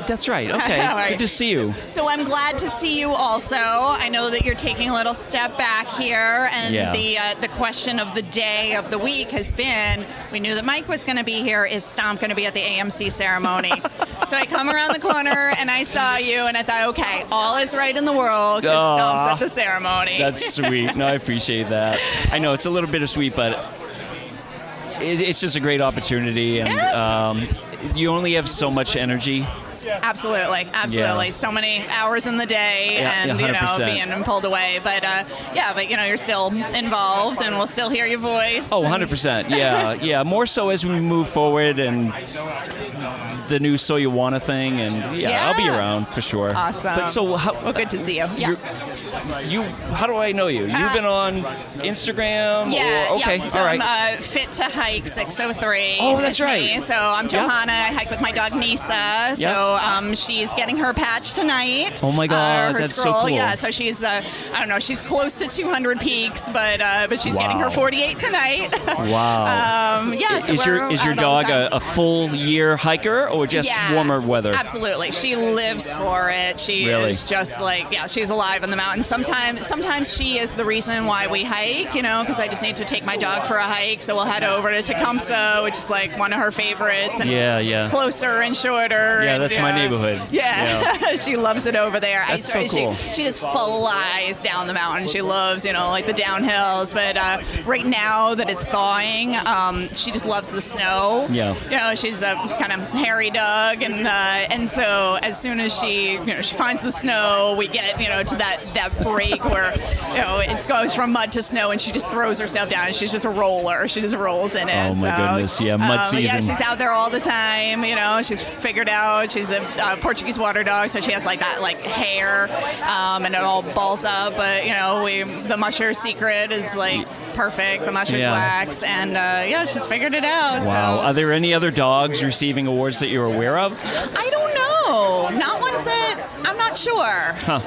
That's right. Okay. All right. Good to see you. So I'm glad to see you also. I know that you're taking a little step back here, and the question of the day of the week has been, we knew that Mike was going to be here. Is Stomp going to be at the AMC ceremony? So I come around the corner, and I saw you, and I thought, okay, all is right in the world because Stomp's at the ceremony. That's sweet. No, I appreciate that. I know it's a little bittersweet, but it's just a great opportunity, and you only have so much energy. Absolutely. Yeah. So many hours in the day, and 100%. being pulled away. But you're still involved, and we'll still hear your voice. Oh, 100%. Yeah. More so as we move forward, and the new So You Wanna thing, and I'll be around for sure. Awesome. But so, good to see you. Yeah. How do I know you? You've been on Instagram? Okay. So all right. I'm Fit to Hike 603. Oh, that's is right. me. So I'm Johanna. I hike with my dog Nisa. So she's getting her patch tonight. Oh my God, her that's scroll. so cool. Yeah. So she's she's close to 200 peaks, but she's getting her 48 tonight. Wow. So is your dog a full year hiker or just warmer weather? Absolutely. She lives for it. She is just she's alive in the mountains. Sometimes she is the reason why we hike, because I just need to take my dog for a hike. So we'll head over to Tecumseh, which is like one of her favorites. And closer and shorter. Yeah, and, that's my neighborhood. Yeah. She loves it over there. That's so cool. She just flies down the mountain. She loves, like the downhills. But right now that it's thawing, she just loves the snow. Yeah. She's a kind of hairy dog, and so as soon as she finds the snow, we get to that break where it goes from mud to snow, and she just throws herself down, and she's just a roller. She just rolls in it. Oh my goodness! Yeah, mud season. Yeah, she's out there all the time. She's figured out. She's a Portuguese water dog, so she has that hair, and it all balls up. But the musher secret is perfect. The musher's wax, and she's figured it out. Wow. So. Are there any other dogs receiving awards that you're aware of? I don't know. Not ones that I'm not sure. Huh.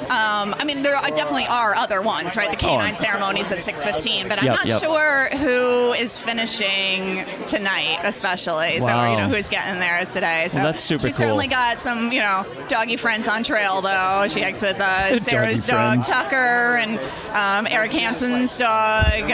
There definitely are other ones, right? The canine ceremonies at 6:15, but I'm not sure who is finishing tonight, especially. Wow. So who's getting theirs today. So that's super she's cool. certainly got some, doggy friends on trail though. She hikes with Sarah's dog friends. Tucker and Eric Hansen's dog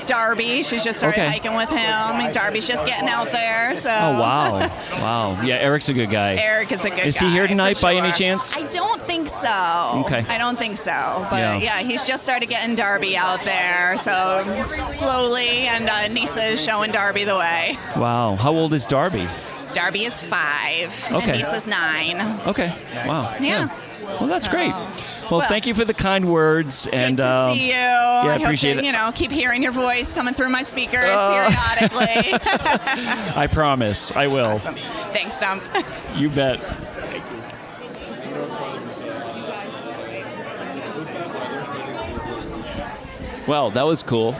Darby. She's just started hiking with him. Darby's just getting out there. So. Oh wow. Wow. Yeah, Eric's a good guy. Eric is a good guy. Is he here tonight by any chance? I don't think so. Okay. I don't think so. But he's just started getting Darby out there. So slowly, and Nisa is showing Darby the way. Wow. How old is Darby? Darby is 5, Okay. and Lisa's 9. Okay. Wow. Yeah. Well, that's great. Well, thank you for the kind words. And Good to see you. Yeah, I hope appreciate to, it. keep hearing your voice coming through my speakers periodically. I promise. I will. Awesome. Thanks, Stomp. You bet. Well, that was cool.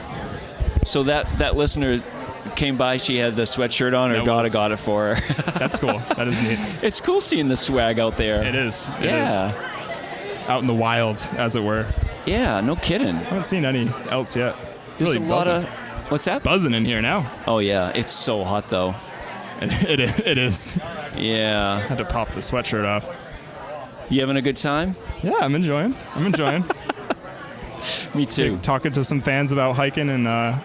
So that listener came by. She had the sweatshirt on. Her daughter got it for her. That's cool. That is neat. It's cool seeing the swag out there. It is. It Yeah. is. Out in the wild, as it were. Yeah, no kidding. I haven't seen any else yet. There's Really a lot buzzing. of... What's that? Buzzing in here now. Oh, yeah. It's so hot, though. It is. Yeah. Had to pop the sweatshirt off. You having a good time? Yeah, I'm enjoying. Me too. Talking to some fans about hiking in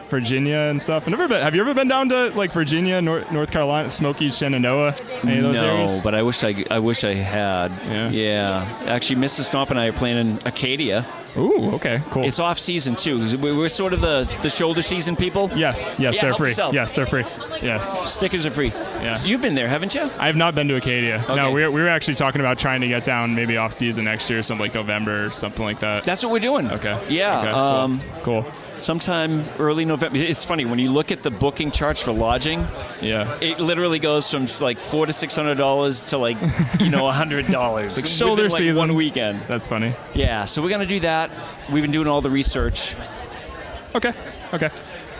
Virginia and stuff. Have you ever been down to like Virginia, North Carolina, Smoky, Shenandoah, any of those areas? No, but I wish I had. Yeah. Actually, Mr. Stomp and I are planning Acadia. Ooh, okay, cool. It's off season too. We're sort of the shoulder season people. Yes, Yeah, they're help free. yourself. Yes, they're free. Yes. Stickers are free. Yeah. So you've been there, haven't you? I have not been to Acadia. Okay. No, we were actually talking about trying to get down maybe off season next year, something like November or something like that. That's what we're doing. Okay. Yeah. Okay, cool. Sometime early November. It's funny when you look at the booking charts for lodging. Yeah. It literally goes from like $400 to $600 to like $100. Like shoulder within, season. one weekend. That's funny. Yeah. So we're gonna do that. We've been doing all the research. Okay.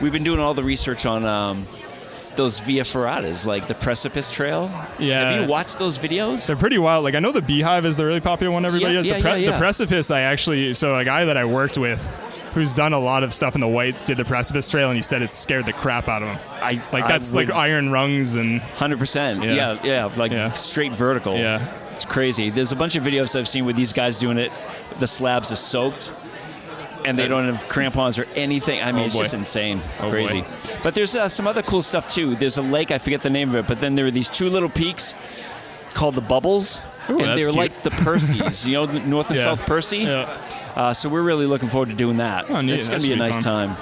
We've been doing all the research on those Via Ferratas, like the Precipice Trail. Yeah. Have you watched those videos? They're pretty wild. Like I know the Beehive is the really popular one everybody has. The Precipice, so a guy that I worked with who's done a lot of stuff in the whites did the Precipice Trail, and he said it scared the crap out of him. That's like iron rungs and 100%. Yeah, straight vertical. Yeah. It's crazy. There's a bunch of videos I've seen with these guys doing it. The slabs are soaked, and they don't have crampons or anything. I mean, it's just insane. Crazy. Boy. But there's some other cool stuff, too. There's a lake, I forget the name of it, but then there are these two little peaks called the Bubbles, Ooh, and that's they're cute. like the Percys, the North and South Percy. Yeah. So we're really looking forward to doing that. Oh, neat. It's going That to be a should be nice fun. time.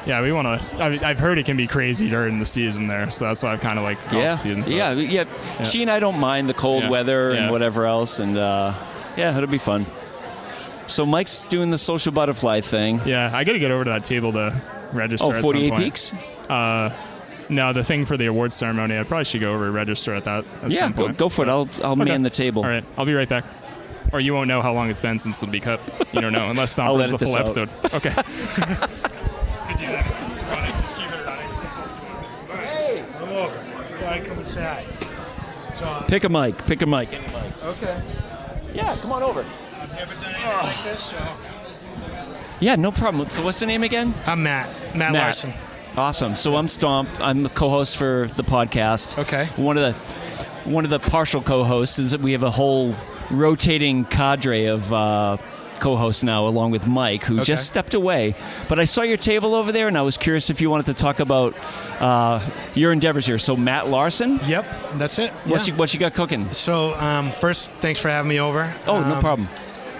Yeah, we want to. I've heard it can be crazy during the season there, so that's why I've kind of like Yeah. off season. Yeah. She and I don't mind the cold weather and whatever else, and it'll be fun. So Mike's doing the social butterfly thing. Yeah, I got to get over to that table to register. at 48 some point. Peaks? No, the thing for the awards ceremony. I probably should go over and register at that. At some point. Go for it. I'll man the table. All right, I'll be right back. Or you won't know how long it's been since it'll be cut. You don't know unless Stomp I'll runs the edit full this out. episode. Okay. Could do that. Just keep it running. Hey, come over. All right, come inside. So, Pick a mic. Any mic. okay. Yeah, come on over. I've never done anything like this, so. Yeah, no problem. So what's the name again? I'm Matt Larson. Awesome. So I'm Stomp. I'm the co-host for the podcast. Okay. One of the partial co-hosts is that we have a whole rotating cadre of co-hosts now, along with Mike, who just stepped away. But I saw your table over there, and I was curious if you wanted to talk about your endeavors here. So Matt Larson. Yep, that's it. What you got cooking? So first, thanks for having me over. Oh, no problem.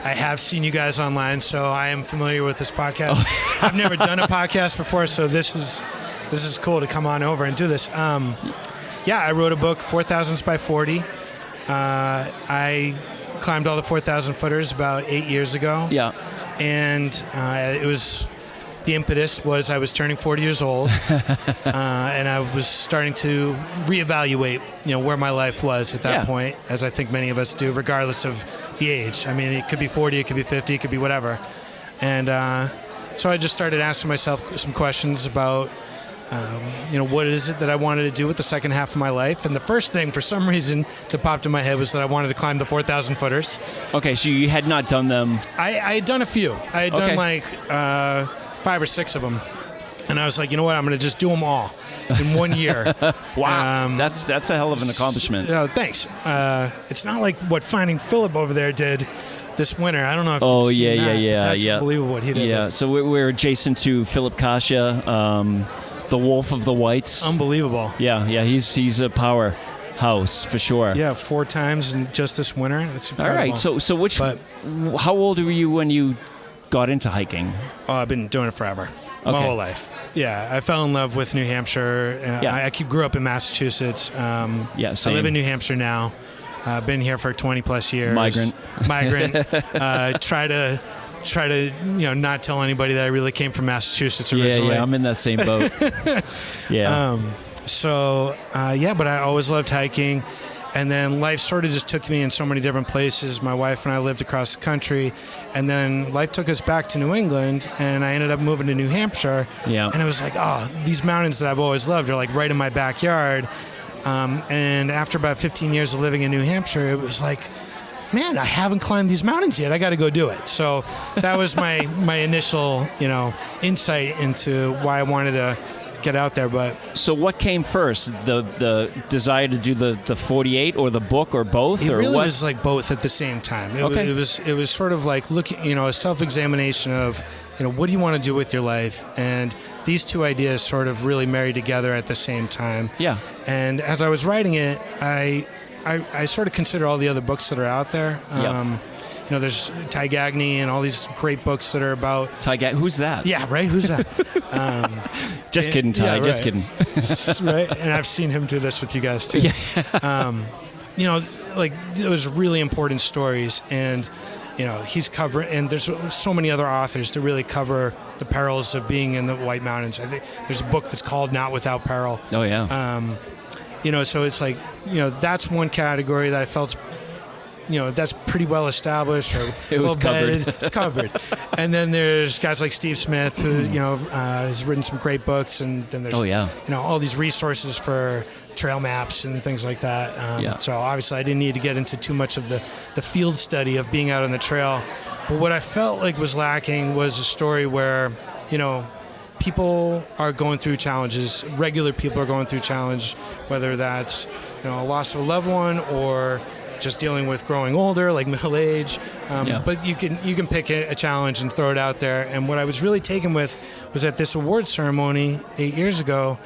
I have seen you guys online, so I am familiar with this podcast. I've never done a podcast before, so this is cool to come on over and do this. I wrote a book, 4,000s by 40. I climbed all the 4,000 footers about 8 years ago. Yeah. And it was, the impetus was I was turning 40 years old, and I was starting to reevaluate, where my life was at that point, as I think many of us do, regardless of the age. I mean, it could be 40, it could be 50, it could be whatever. And so I just started asking myself some questions about, what is it that I wanted to do with the second half of my life? And the first thing, for some reason, that popped in my head was that I wanted to climb the 4,000 footers. Okay, so you had not done them. I had done a few. I had done like 5 or 6 of them. And I was like, you know what? I'm going to just do them all in 1 year. Wow. That's a hell of an accomplishment. Thanks. It's not like what Finding Philip over there did this winter. I don't know if you've seen that. That's unbelievable what he did. Yeah, so we're adjacent to Philip Kasia, the Wolf of the Whites. Unbelievable. Yeah, he's a powerhouse for sure. Yeah, 4 times in just this winter. That's incredible. All right, so how old were you when you got into hiking? Oh, I've been doing it forever. My whole life. Yeah, I fell in love with New Hampshire. I grew up in Massachusetts. Same. I live in New Hampshire now. I've been here for 20 plus years. Migrant. Try to not tell anybody that I really came from Massachusetts originally. Yeah, I'm in that same boat. Yeah. But I always loved hiking. And then life sort of just took me in so many different places. My wife and I lived across the country. And then life took us back to New England, and I ended up moving to New Hampshire. Yeah. And it was like, these mountains that I've always loved are like right in my backyard. And after about 15 years of living in New Hampshire, it was like, man, I haven't climbed these mountains yet. I got to go do it. So that was my initial, insight into why I wanted to get out there. But so what came first, the desire to do the 48 or the book, or both? It or really what? was like both at the same time. It was sort of like looking, a self-examination of, what do you want to do with your life? And these two ideas sort of really married together at the same time. Yeah. And as I was writing it, I sort of consider all the other books that are out there. There's Ty Gagney and all these great books that are about... Ty Gagney, who's that? Yeah, right? Who's that? Just kidding, Ty. Yeah, just kidding. Right? And I've seen him do this with you guys, too. Yeah. Those really important stories. And, he's covering... And there's so many other authors that really cover the perils of being in the White Mountains. I think there's a book that's called Not Without Peril. Oh, yeah. So it's like, that's one category that I felt... that's pretty well established or it was covered. covered. It's covered. And then there's guys like Steve Smith who, has written some great books. And then there's, all these resources for trail maps and things like that. So obviously I didn't need to get into too much of the field study of being out on the trail. But what I felt like was lacking was a story where, people are going through challenges. Regular people are going through challenge, whether that's, a loss of a loved one or just dealing with growing older, like middle age. But you can pick a challenge and throw it out there. And what I was really taken with was at this award ceremony 8 years ago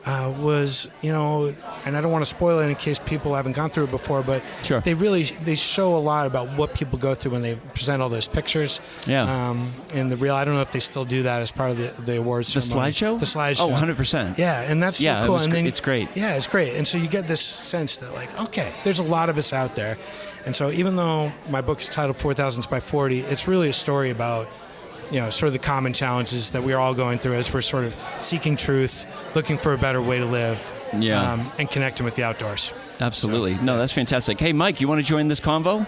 and I don't want to spoil it in case people haven't gone through it before, but sure. they show a lot about what people go through when they present all those pictures. Yeah. And I don't know if they still do that as part of the awards ceremony. Slideshow? The slideshow. Oh, 100%. Yeah, and that's so cool. It's great. Yeah, it's great. And so you get this sense that there's a lot of us out there. And so even though my book is titled 4,000s by 40, it's really a story about sort of the common challenges that we're all going through as we're sort of seeking truth, looking for a better way to live, and connecting with the outdoors. Absolutely. No, that's fantastic. Hey, Mike, you want to join this convo?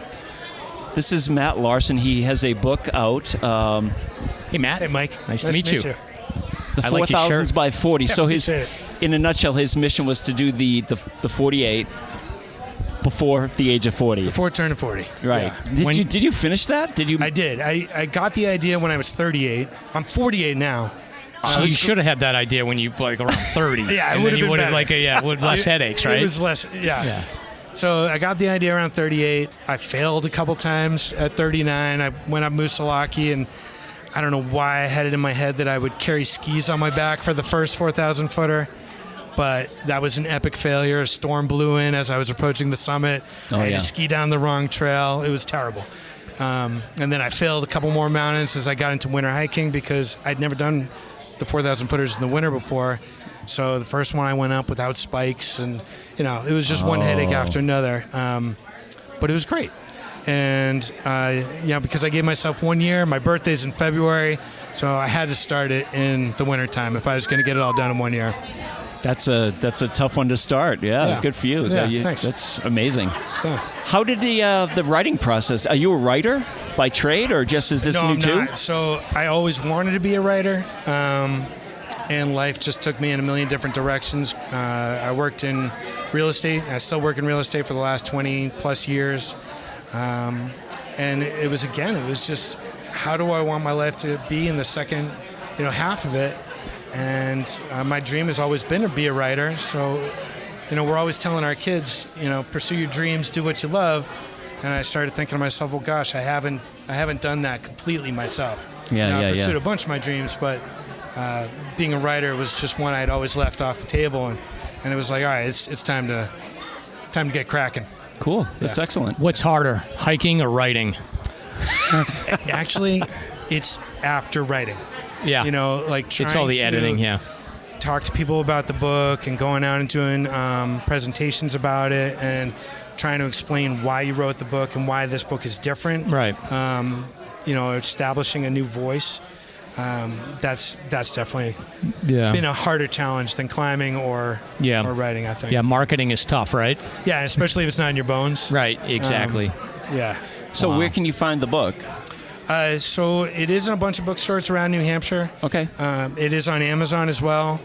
This is Matt Larson. He has a book out. Hey, Matt. Hey, Mike. Nice to meet you. The 4,000s by 40. Yeah, so in a nutshell, his mission was to do the 48 before the age of 40. Before turning 40. Right. Yeah. Did you finish that? I did. I got the idea when I was 38. I'm 48 now. So you should have had that idea when you around 30. Yeah, it would have been better. With less headaches, right? It was less. Yeah. So I got the idea around 38. I failed a couple times at 39. I went up Moosilauke, and I don't know why I had it in my head that I would carry skis on my back for the first 4,000 footer. But that was an epic failure. A storm blew in as I was approaching the summit. I had to ski down the wrong trail. It was terrible. And then I failed a couple more mountains as I got into winter hiking because I'd never done the 4,000 footers in the winter before. So the first one I went up without spikes, and it was just one headache after another. But it was great. And because I gave myself 1 year, my birthday's in February, so I had to start it in the wintertime if I was going to get it all done in 1 year. That's a tough one to start. Yeah. Good for you. Yeah, thanks. That's amazing. Yeah. How did the writing process? Are you a writer by trade, or just is this No, new I'm too? not. So I always wanted to be a writer, and life just took me in a million different directions. I worked in real estate. I still work in real estate for the last 20 plus years, and it was just how do I want my life to be in the second half of it. And my dream has always been to be a writer. So, we're always telling our kids, pursue your dreams, do what you love. And I started thinking to myself, well, gosh, I haven't done that completely myself. I pursued a bunch of my dreams, but being a writer was just one I'd always left off the table. And it was like, all right, it's time to get cracking. Cool. That's excellent. What's harder, hiking or writing? Actually, it's after writing. Yeah. Like trying it's all the to editing. Yeah. talk to people about the book and going out and doing presentations about it and trying to explain why you wrote the book and why this book is different. Right. Establishing a new voice. That's definitely been a harder challenge than climbing or writing, I think. Yeah, marketing is tough, right? Yeah, especially if it's not in your bones. Right, exactly. Yeah. So where can you find the book? So it is in a bunch of bookstores around New Hampshire. Okay. It is on Amazon as well.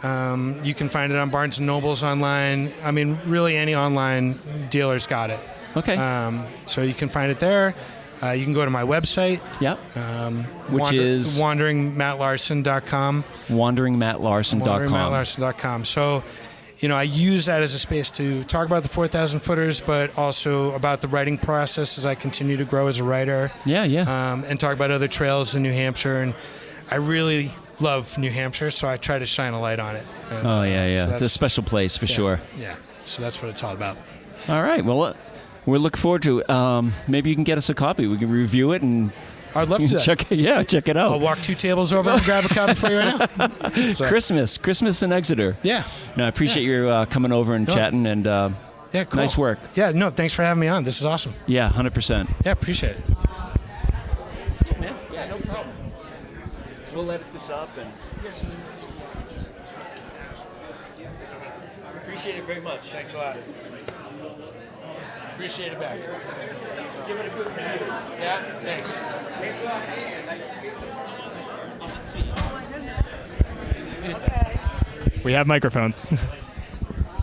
You can find it on Barnes & Noble's online. I mean, really any online dealer's got it. Okay. So you can find it there. You can go to my website. Yep. Which is? WanderingMattLarson.com. WanderingMattLarson.com. WanderingMattLarson.com. So, I use that as a space to talk about the 4,000 footers, but also about the writing process as I continue to grow as a writer. Yeah. And talk about other trails in New Hampshire. And I really love New Hampshire, so I try to shine a light on it. And oh, yeah. so it's a special place for sure. Yeah. So that's what it's all about. All right. Well, we're looking forward to it. Maybe you can get us a copy. We can review it and I'd love to. Check it out. I'll walk 2 tables over and grab a copy for you right now. So. Christmas in Exeter. Yeah. No, I appreciate you coming over and chatting and cool. Nice work. Yeah, no, thanks for having me on. This is awesome. Yeah, 100%. Yeah, appreciate it. Man, yeah, no problem. We'll edit this up and appreciate it very much. Thanks a lot. Appreciate it back. Give it a good review. Yeah, thanks. We have microphones.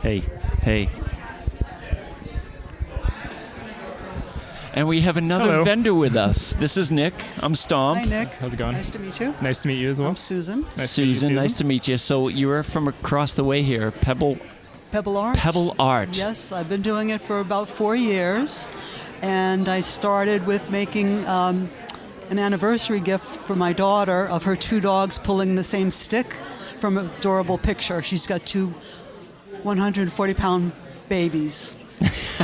Hey. And we have another vendor with us. This is Nick. I'm Stomp. Hi, Nick. How's it going? Nice to meet you. Nice to meet you as well. I'm Susan. Susan, nice to meet you. So you're from across the way here, Pebble Art. Pebble Art. Yes, I've been doing it for about 4 years. And I started with making an anniversary gift for my daughter of her 2 dogs pulling the same stick from an adorable picture. She's got 2 140-pound babies.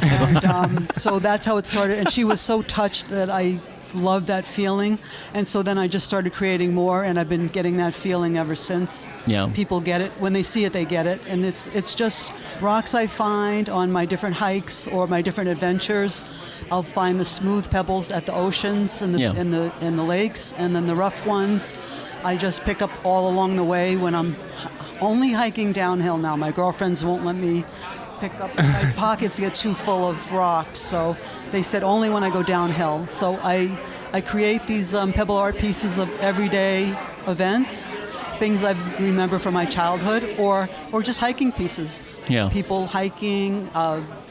And so that's how it started. And she was so touched that I loved that feeling. And so then I just started creating more, and I've been getting that feeling ever since. Yeah. People get it. When they see it, they get it. And it's just rocks I find on my different hikes or my different adventures. I'll find the smooth pebbles at the oceans and the lakes, and then the rough ones I just pick up all along the way when I'm only hiking downhill now. My girlfriends won't let me pick up. My pockets get too full of rocks, so they said only when I go downhill. So I create these pebble art pieces of everyday events, things I remember from my childhood, or just hiking pieces. Yeah. People hiking,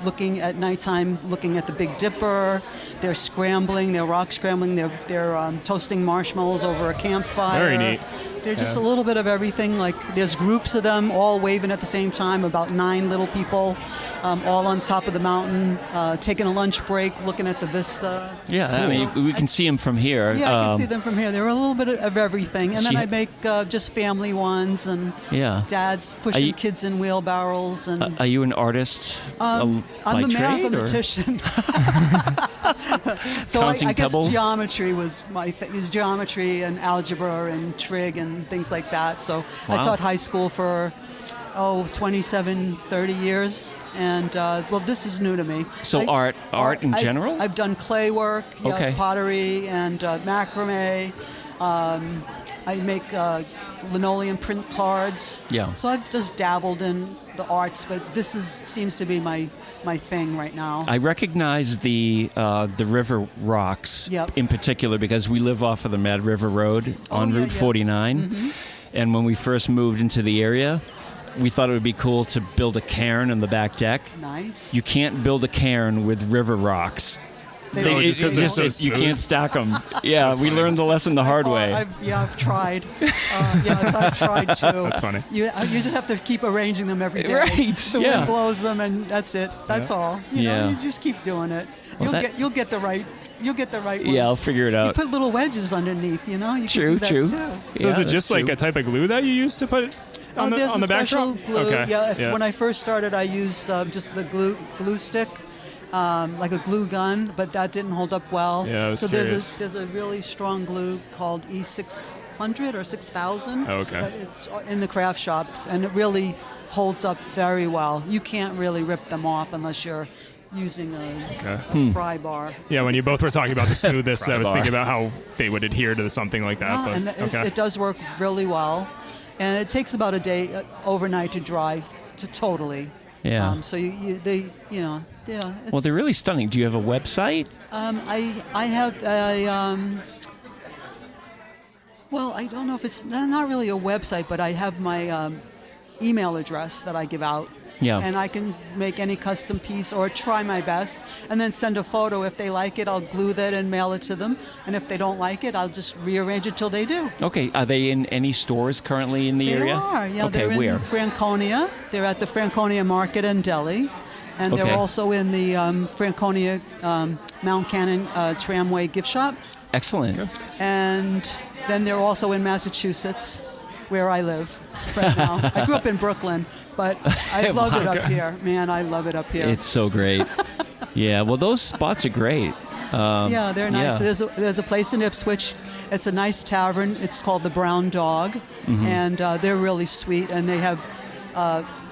looking at nighttime, looking at the Big Dipper. They're scrambling, they're rock scrambling, they're toasting marshmallows over a campfire. Very neat. They're just a little bit of everything. Like there's groups of them all waving at the same time, about 9 little people, all on top of the mountain, taking a lunch break, looking at the vista. Yeah, I mean, we can see them from here. Yeah, I can see them from here. They're a little bit of everything. And then I make just family ones and dads pushing kids in wheelbarrows. And are you an artist I'm a mathematician. So I guess pebbles? geometry was my thing. Is geometry and algebra and trig and things like that. So I taught high school for 27, 30 years. And this is new to me. So art in general? I've done clay work, pottery, and macrame. I make linoleum print cards. Yeah. So I've just dabbled in the arts, but this seems to be my thing right now. I recognize the river rocks in particular because we live off of the Mad River Road on Route 49. Mm-hmm. And when we first moved into the area, we thought it would be cool to build a cairn in the back deck. Nice. You can't build a cairn with river rocks. You can't stack them. Yeah, we learned the lesson the hard way. I've tried. I've tried too. That's funny. You just have to keep arranging them every day. Right. The wind blows them, and that's it. That's all. You know, you just keep doing it. You'll get the right. You'll get the right ones. Yeah, I'll figure it out. You put little wedges underneath. You know, you true, can do that true. too. So is it just like a type of glue that you use to put on the there's a backdrop? special glue. Okay. When I first started, I used just the glue stick. Like a glue gun, but that didn't hold up well. Yeah, I was so curious. there's a really strong glue called 600 or 6,000. Oh, okay. But it's in the craft shops, and it really holds up very well. You can't really rip them off unless you're using a pry bar. Yeah, when you both were talking about the smoothness, I was bar. thinking about how they would adhere to something like that. Yeah, But, and it does work really well. And it takes about a day overnight to dry totally. Yeah. So yeah. Well, they're really stunning. Do you have a website? I have a. Well, I don't know if it's not really a website, but I have my email address that I give out. Yeah. And I can make any custom piece or try my best and then send a photo. If they like it, I'll glue that and mail it to them. And if they don't like it, I'll just rearrange it till they do. Okay. Are they in any stores currently in the area? They are. Yeah, okay, they're where? in Franconia. They're at the Franconia Market and Deli. And Okay. they're also in the Franconia Mount Cannon Tramway gift shop. Excellent. And then they're also in Massachusetts, where I live right now. I grew up in Brooklyn, but I love it up here. Man, I love it up here. It's so great. Yeah, well, those spots are great. Yeah, they're nice. Yeah. There's a place in Ipswich. It's a nice tavern. It's called the Brown Dog, and they're really sweet. And they have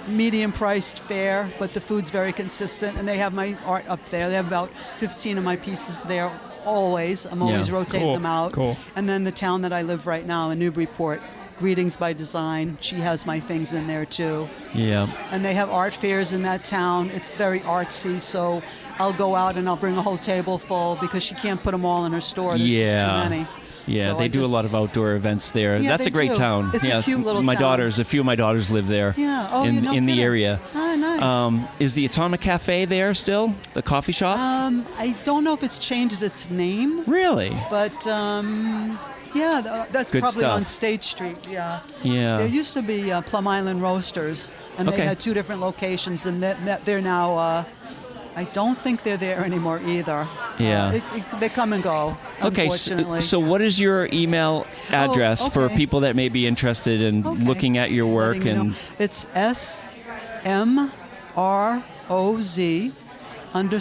medium-priced fare, but the food's very consistent. And they have my art up there. They have about 15 of my pieces there. Always, I'm always rotating them out. Cool. And then the town that I live right now in Newburyport, Greetings by Design. She has my things in there too. Yeah. And they have art fairs in that town. It's very artsy, so I'll go out and I'll bring a whole table full because she can't put them all in her store. There's just too many. Yeah, So they I do a lot of outdoor events there. Yeah, That's they a great do. town. It's a cute little my town. a few of my daughters live there. Yeah. Oh, in, you're no in the kidding. area. Ah, nice. Is the Atomic Cafe there still? The coffee shop? I don't know if it's changed its name. Really? But yeah, that's Good probably stuff. on State Street. Yeah. Yeah. There used to be Plum Island Roasters, and they Okay. had two different locations, and they're now. I don't think they're there anymore either. Yeah. They come and go. Okay, Unfortunately. so what is your email address for okay. people that may be interested in looking at your work? Letting you And know. It's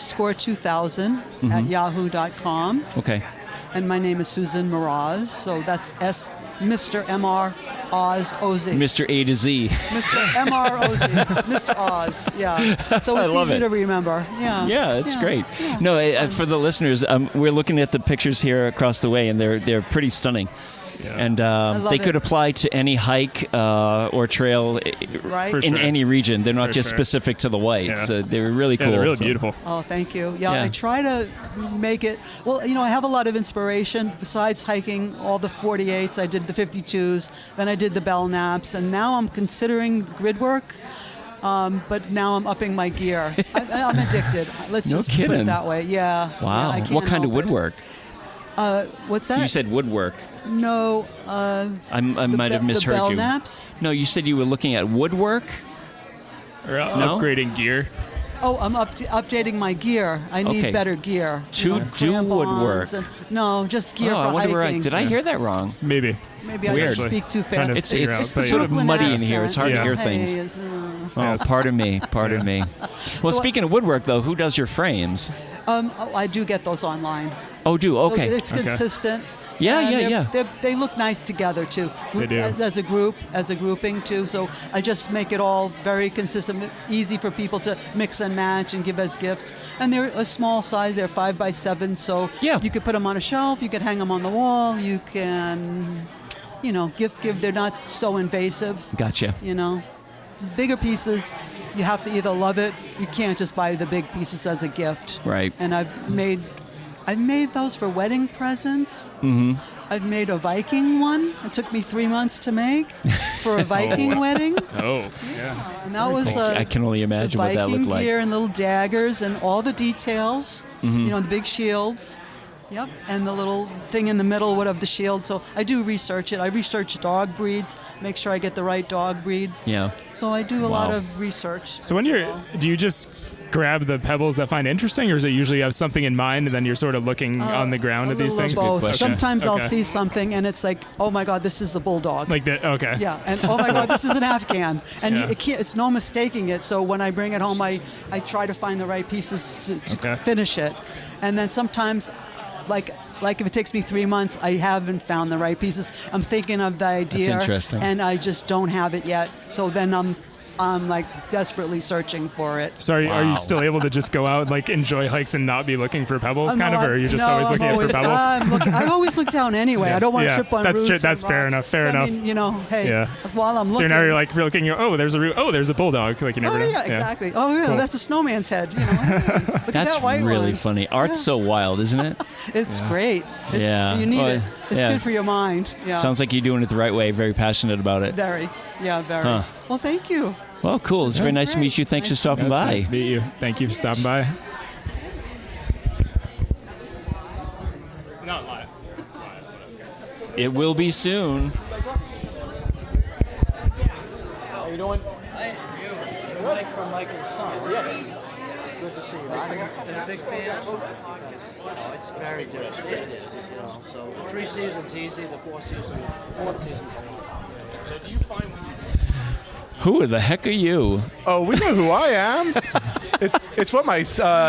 SMROZ_2000 at yahoo.com. Okay. And my name is Susan Miraz, so that's Mr. M.R. Oz O-Z. Mr. A to Z. Mr. M.R.O.Z. Mr. Oz, yeah. So I it's love easy it. to remember. Yeah. Yeah, it's great. Yeah, No, for the listeners, we're looking at the pictures here across the way, and they're pretty stunning. Yeah. And love they it. could apply to any hike or trail Right. For in sure. any region. They're not For just sure. specific to the whites. Yeah. They're really cool. Yeah, they're really So- beautiful. Oh, thank you. Yeah, Yeah. I try to make it. Well, I have a lot of inspiration besides hiking all the 48s. I did the 52s, then I did the Belknaps, and now I'm considering grid work. But now I'm upping my gear. I'm addicted. Let's No just put kidding. it that way. Yeah. Wow. Yeah, I can't What kind of help it. woodwork? What's that? You said woodwork. No. I might have misheard the you. Belknaps? No, you said you were looking at woodwork. Or No? upgrading gear. Oh, I'm updating my gear. I need Okay. better gear. To do crampons woodwork. and- no, just gear Oh, I for wonder where hiking. did I hear that wrong? Maybe. Maybe I Weird. just speak too Trying fast. to It's figure out, it's but sort yeah. of muddy in here. It's hard to Yeah. hear Hey, things. it's, Oh, pardon me. Pardon me. Well, speaking of woodwork, though, who does your frames? I do get those online. Oh, do okay. So it's Okay. consistent. Yeah, and yeah, yeah. They look nice together too. They do. As a group, as a grouping too. So I just make it all very consistent, easy for people to mix and match and give as gifts. And they're a small size. They're 5x7. So Yeah. you could put them on a shelf. You could hang them on the wall. You can, give. They're not so invasive. Gotcha. These bigger pieces, you have to either love it. You can't just buy the big pieces as a gift. Right. And I've made those for wedding presents. Mm-hmm. I've made a Viking one. It took me 3 months to make for a Viking wedding. Oh, yeah. And that was I can only imagine the what that Viking looked like. gear and little daggers and all the details. The big shields. Yep, and the little thing in the middle of the shield. So I do research it. I research dog breeds, make sure I get the right dog breed. Yeah. So I do a lot Wow. of research. So do you just grab the pebbles that find interesting, or is it usually you have something in mind and then you're sort of looking on the ground A at these little of things? both. question. Sometimes I'll Okay. see something and it's like, oh my God, this is a bulldog. Like that? Okay. Yeah, and oh my God, this is an Afghan, and Yeah. it's no mistaking it. So when I bring it home, I try to find the right pieces to Okay. finish it, and then sometimes, like like if it takes me 3 months, I haven't found the right pieces. I'm thinking of the idea. That's interesting. And I just don't have it yet. So then I'm like desperately searching for it. So are you still able to just go out and like enjoy hikes and not be looking for pebbles, or are you just always looking for pebbles? I always look down anyway. I don't want to trip on roots. That's fair enough. Fair enough. I mean, hey, while I'm looking. So now you're like looking. There's a root. Oh, there's a bulldog. Like you never know. Yeah, exactly. Oh yeah, cool. That's a snowman's head. Look that's at that white really one. funny. Art's so wild, isn't it? It's great. You need it. It's good for your mind. Yeah. Sounds like you're doing it the right way. Very passionate about it. Very. Yeah, very. Huh. Well, thank you. Well, cool. It's very nice to meet you. Thanks for stopping by. Nice to meet you. Thank you for stopping by. Not live. It will be soon. How you doing? Mike from Mike and Stomp. Yes. Good to see you. Been a big fan. Oh, it's very difficult. It is. So the 3 seasons easy. The 4th season's a lot. Do you find when you Who the heck are you? Oh, we know who I am. It's what, my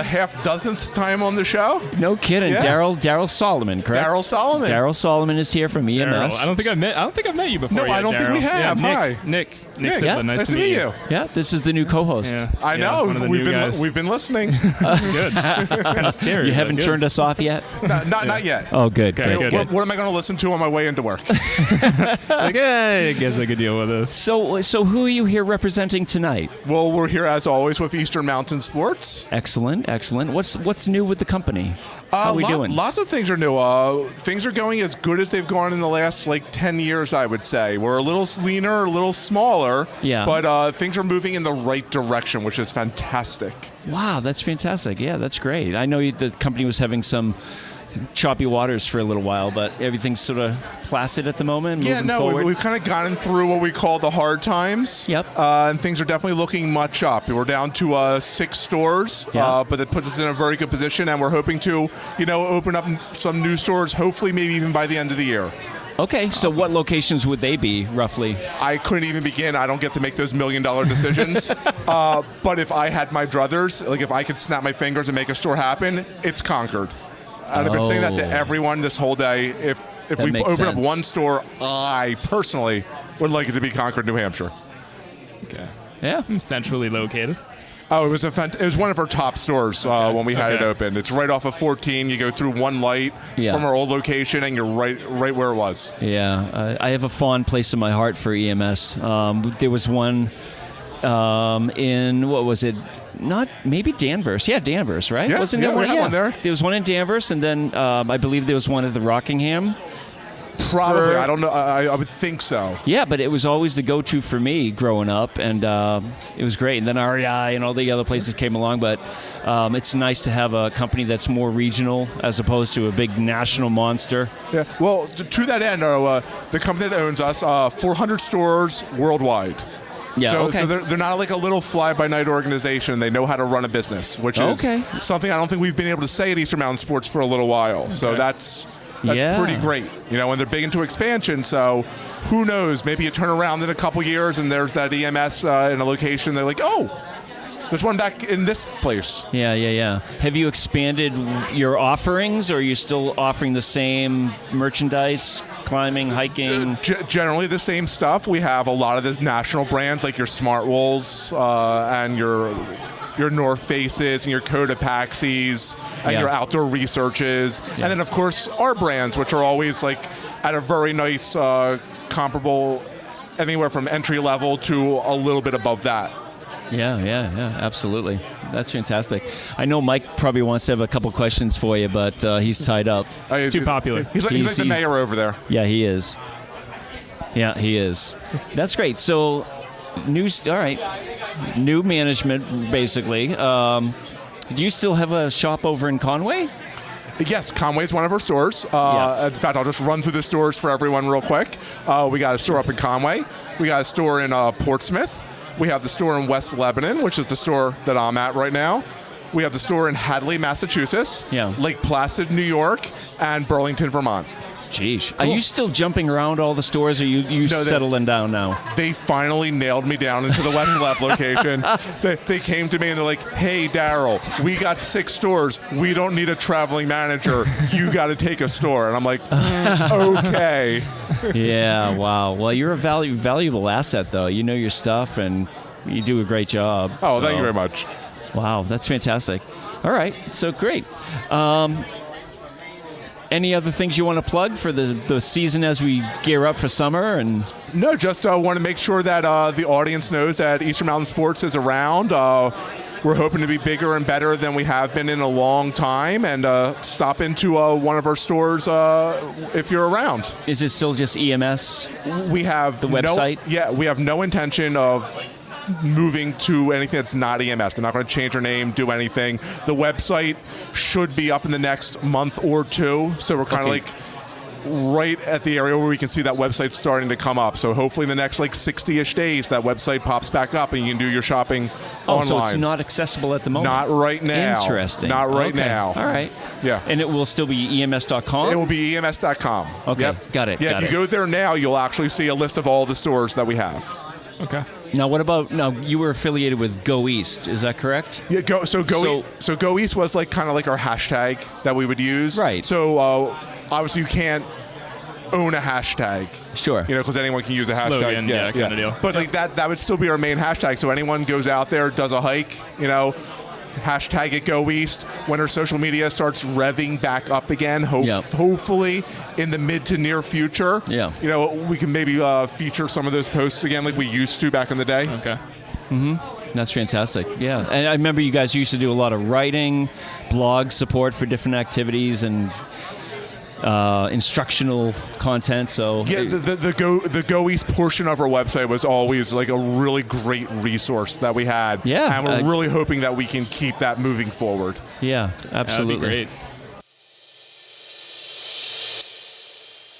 half dozenth time on the show? No kidding. Yeah. Daryl Solomon, correct? Daryl Solomon. Daryl Solomon is here from EMS. I don't think I've met you before. No, yet, I don't think we have. Yeah, Hi, Nick. Yeah, Nice to meet you. Yeah, this is the new co-host. Yeah. I know. One of the We've new been guys. we've been listening. Good. Kind of scary. You haven't turned us off yet? Not yet. Oh, good. Okay, Good. What am I going to listen to on my way into work? I guess I could deal with this. So who are you here representing tonight? Well, we're here as always with Eastern Mountain Sports. Excellent. What's new with the company? How are we doing? Lots of things are new. Things are going as good as they've gone in the last 10 years, I would say. We're a little leaner, a little smaller, but things are moving in the right direction, which is fantastic. Wow, that's fantastic. Yeah, that's great. I know the company was having some choppy waters for a little while, but everything's sort of placid at the moment. Yeah, we've kind of gotten through what we call the hard times. Yep. And things are definitely looking much up. We're down to 6 stores, but that puts us in a very good position, and we're hoping to, open up some new stores, hopefully maybe even by the end of the year. Okay, so what locations would they be, roughly? I couldn't even begin. I don't get to make those $1 million decisions. But if I had my druthers, if I could snap my fingers and make a store happen, it's Concord. And I've been saying that to everyone this whole day. If we open up one store, I personally would like it to be Concord, New Hampshire. Okay. Yeah. Centrally located. Oh, it was one of our top stores when we had it open. It's right off of 14. You go through one light from our old location, and you're right where it was. Yeah. I have a fond place in my heart for EMS. There was one in, what was it? Maybe Danvers. Yeah, Danvers, right? Yeah, Wasn't there we had one there. There was one in Danvers, and then I believe there was one at the Rockingham. Probably. I don't know. I would think so. Yeah, but it was always the go-to for me growing up, and it was great. And then REI and all the other places came along, but it's nice to have a company that's more regional as opposed to a big national monster. Yeah. Well, to that end, the company that owns us, 400 stores worldwide. Yeah, so they're not like a little fly-by-night organization. They know how to run a business, which is something I don't think we've been able to say at Eastern Mountain Sports for a little while. Okay. So that's pretty great. And they're big into expansion, so who knows? Maybe you turn around in a couple years and there's that EMS in a location. They're like, oh, there's one back in this place. Yeah. Have you expanded your offerings, or are you still offering the same merchandise, climbing, hiking? Generally the same stuff. We have a lot of the national brands like your Smart Wolves and your North Faces and your Cotopaxies and your Outdoor Researches. And then, of course, our brands, which are always at a very nice comparable, anywhere from entry level to a little bit above that. Yeah, absolutely. That's fantastic. I know Mike probably wants to have a couple questions for you, but he's tied up. He's too popular. He's like the mayor over there. Yeah, he is. That's great. So, new management, basically. Do you still have a shop over in Conway? Yes, Conway is one of our stores. In fact, I'll just run through the stores for everyone real quick. We got a store up in Conway. We got a store in Portsmouth. We have the store in West Lebanon, which is the store that I'm at right now. We have the store in Hadley, Massachusetts, Lake Placid, New York, and Burlington, Vermont. Jeez. Cool. Are you still jumping around all the stores, or you settling down now? They finally nailed me down into the West Lab location. They came to me and they're like, hey, Daryl, we got 6 stores. We don't need a traveling manager. You got to take a store. And I'm like, okay. Yeah, wow. Well, you're a valuable asset, though. You know your stuff, and you do a great job. Oh, thank you very much. Wow, that's fantastic. All right, so great. Any other things you want to plug for the season as we gear up for summer? And no, just want to make sure that the audience knows that Eastern Mountain Sports is around. We're hoping to be bigger and better than we have been in a long time, and stop into one of our stores if you're around. Is it still just EMS? We have the website. We have no intention of moving to anything that's not EMS. They're not going to change their name, do anything. The website should be up in the next month or 2, so we're kind of like right at the area where we can see that website starting to come up. So hopefully in the next 60-ish days, that website pops back up and you can do your shopping online. So it's not accessible at the moment? Not right now. Interesting. Not right now. All right. Yeah. And it will still be EMS.com? It will be EMS.com. Okay. Yep. Got it. Yeah, if you go there now, you'll actually see a list of all the stores that we have. Okay. Now, what about you were affiliated with Go East? Is that correct? Yeah. Go East was kind of like our hashtag that we would use. Right. So obviously you can't own a hashtag. Sure. Because anyone can use a hashtag. Slogan, yeah, kind of deal. But that would still be our main hashtag. So anyone goes out there, does a hike, hashtag it Go East. When our social media starts revving back up again, hopefully in the mid to near future, we can maybe feature some of those posts again like we used to back in the day. Okay. Mm-hmm. That's fantastic. Yeah. And I remember you guys used to do a lot of writing, blog support for different activities, and instructional content. So the Go East portion of our website was always a really great resource that we had. Yeah. And we're really hoping that we can keep that moving forward. Yeah, absolutely. That'd be great.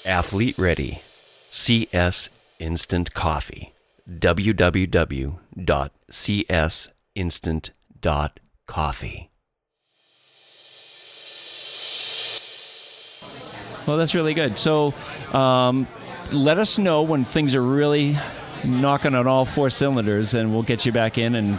Athlete Ready. CS Instant Coffee. www.csinstant.coffee. Well, that's really good. So let us know when things are really knocking on all 4 cylinders, and we'll get you back in, and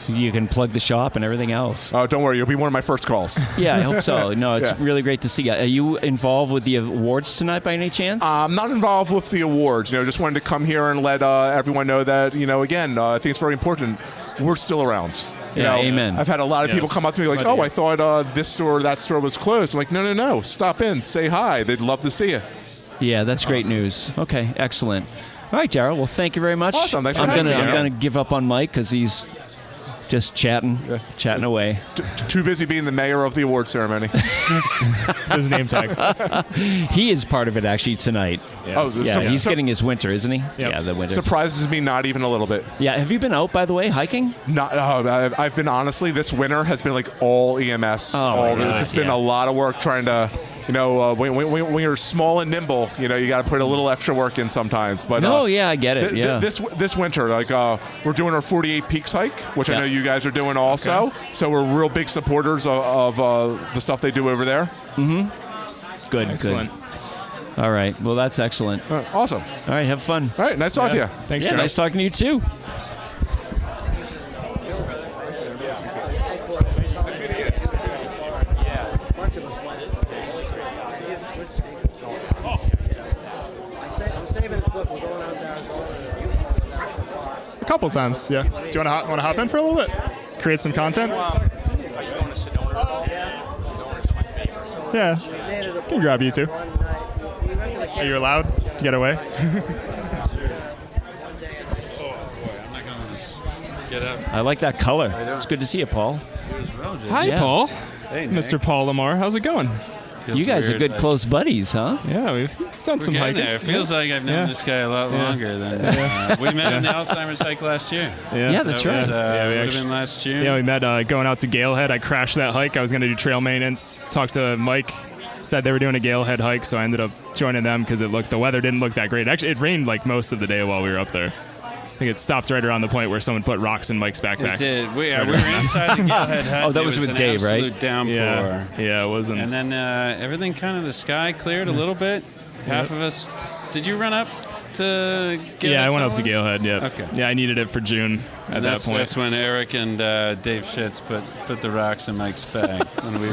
you can plug the shop and everything else. Oh, don't worry. You'll be one of my first calls. Yeah, I hope so. No, it's really great to see you. Are you involved with the awards tonight by any chance? I'm not involved with the awards. Just wanted to come here and let everyone know that, again, I think it's very important. We're still around. Amen. I've had a lot of people come up to me like, I thought this store or that store was closed. I'm like, no. Stop in. Say hi. They'd love to see you. Yeah, that's great news. Okay, excellent. All right, Daryl. Well, thank you very much. Awesome. Thanks for having me. I'm going to give up on Mike because he's just chatting away. Too busy being the mayor of the award ceremony. His name tag. He is part of it actually tonight. Yes. He's getting his winter, isn't he? Yep. Yeah, the winter. Surprises me not even a little bit. Yeah. Have you been out, by the way, hiking? I've been, honestly, this winter has been all EMS. It's been a lot of work trying to, when you're small and nimble, you got to put a little extra work in sometimes. But I get it. This winter, we're doing our 48 Peaks hike, which I know you guys are doing also. Okay. So we're real big supporters of the stuff they do over there. Mm-hmm. Good. Excellent. Good. All right. Well, that's excellent. Awesome. All right. Have fun. All right. Nice talking to you. Thanks, Nice talking to you, too. A couple times, yeah. Do you want to hop in for a little bit? Create some content? Yeah. Can grab you too. Are you allowed to get away? I like that color. It's good to see you, Paul. Hi, Paul. Hey, Mr. Paul Lamar. How's it going? Feels you guys weird, are good close buddies, huh? Yeah, we've done some hiking. There. It feels like I've known this guy a lot longer than we met in the Alzheimer's hike last year. Yeah, that's right. Would have been last June. Yeah, we met going out to Galehead. I crashed that hike. I was going to do trail maintenance. Talked to Mike. Said they were doing a Galehead hike, so I ended up joining them because the weather didn't look that great. Actually, it rained most of the day while we were up there. think it stopped right around the point where someone put rocks in Mike's backpack. It did. We were inside the Galehead hut. Oh, that was with Dave, right? Absolute downpour. Yeah, it wasn't. And then everything kind of, the sky cleared a little bit. Half of us. Did you run up to Galehead? Yeah, I went up to Galehead, yeah. Okay. Yeah, I needed it for June at that point. That's when Eric and Dave Schitz put the rocks in Mike's bag. When we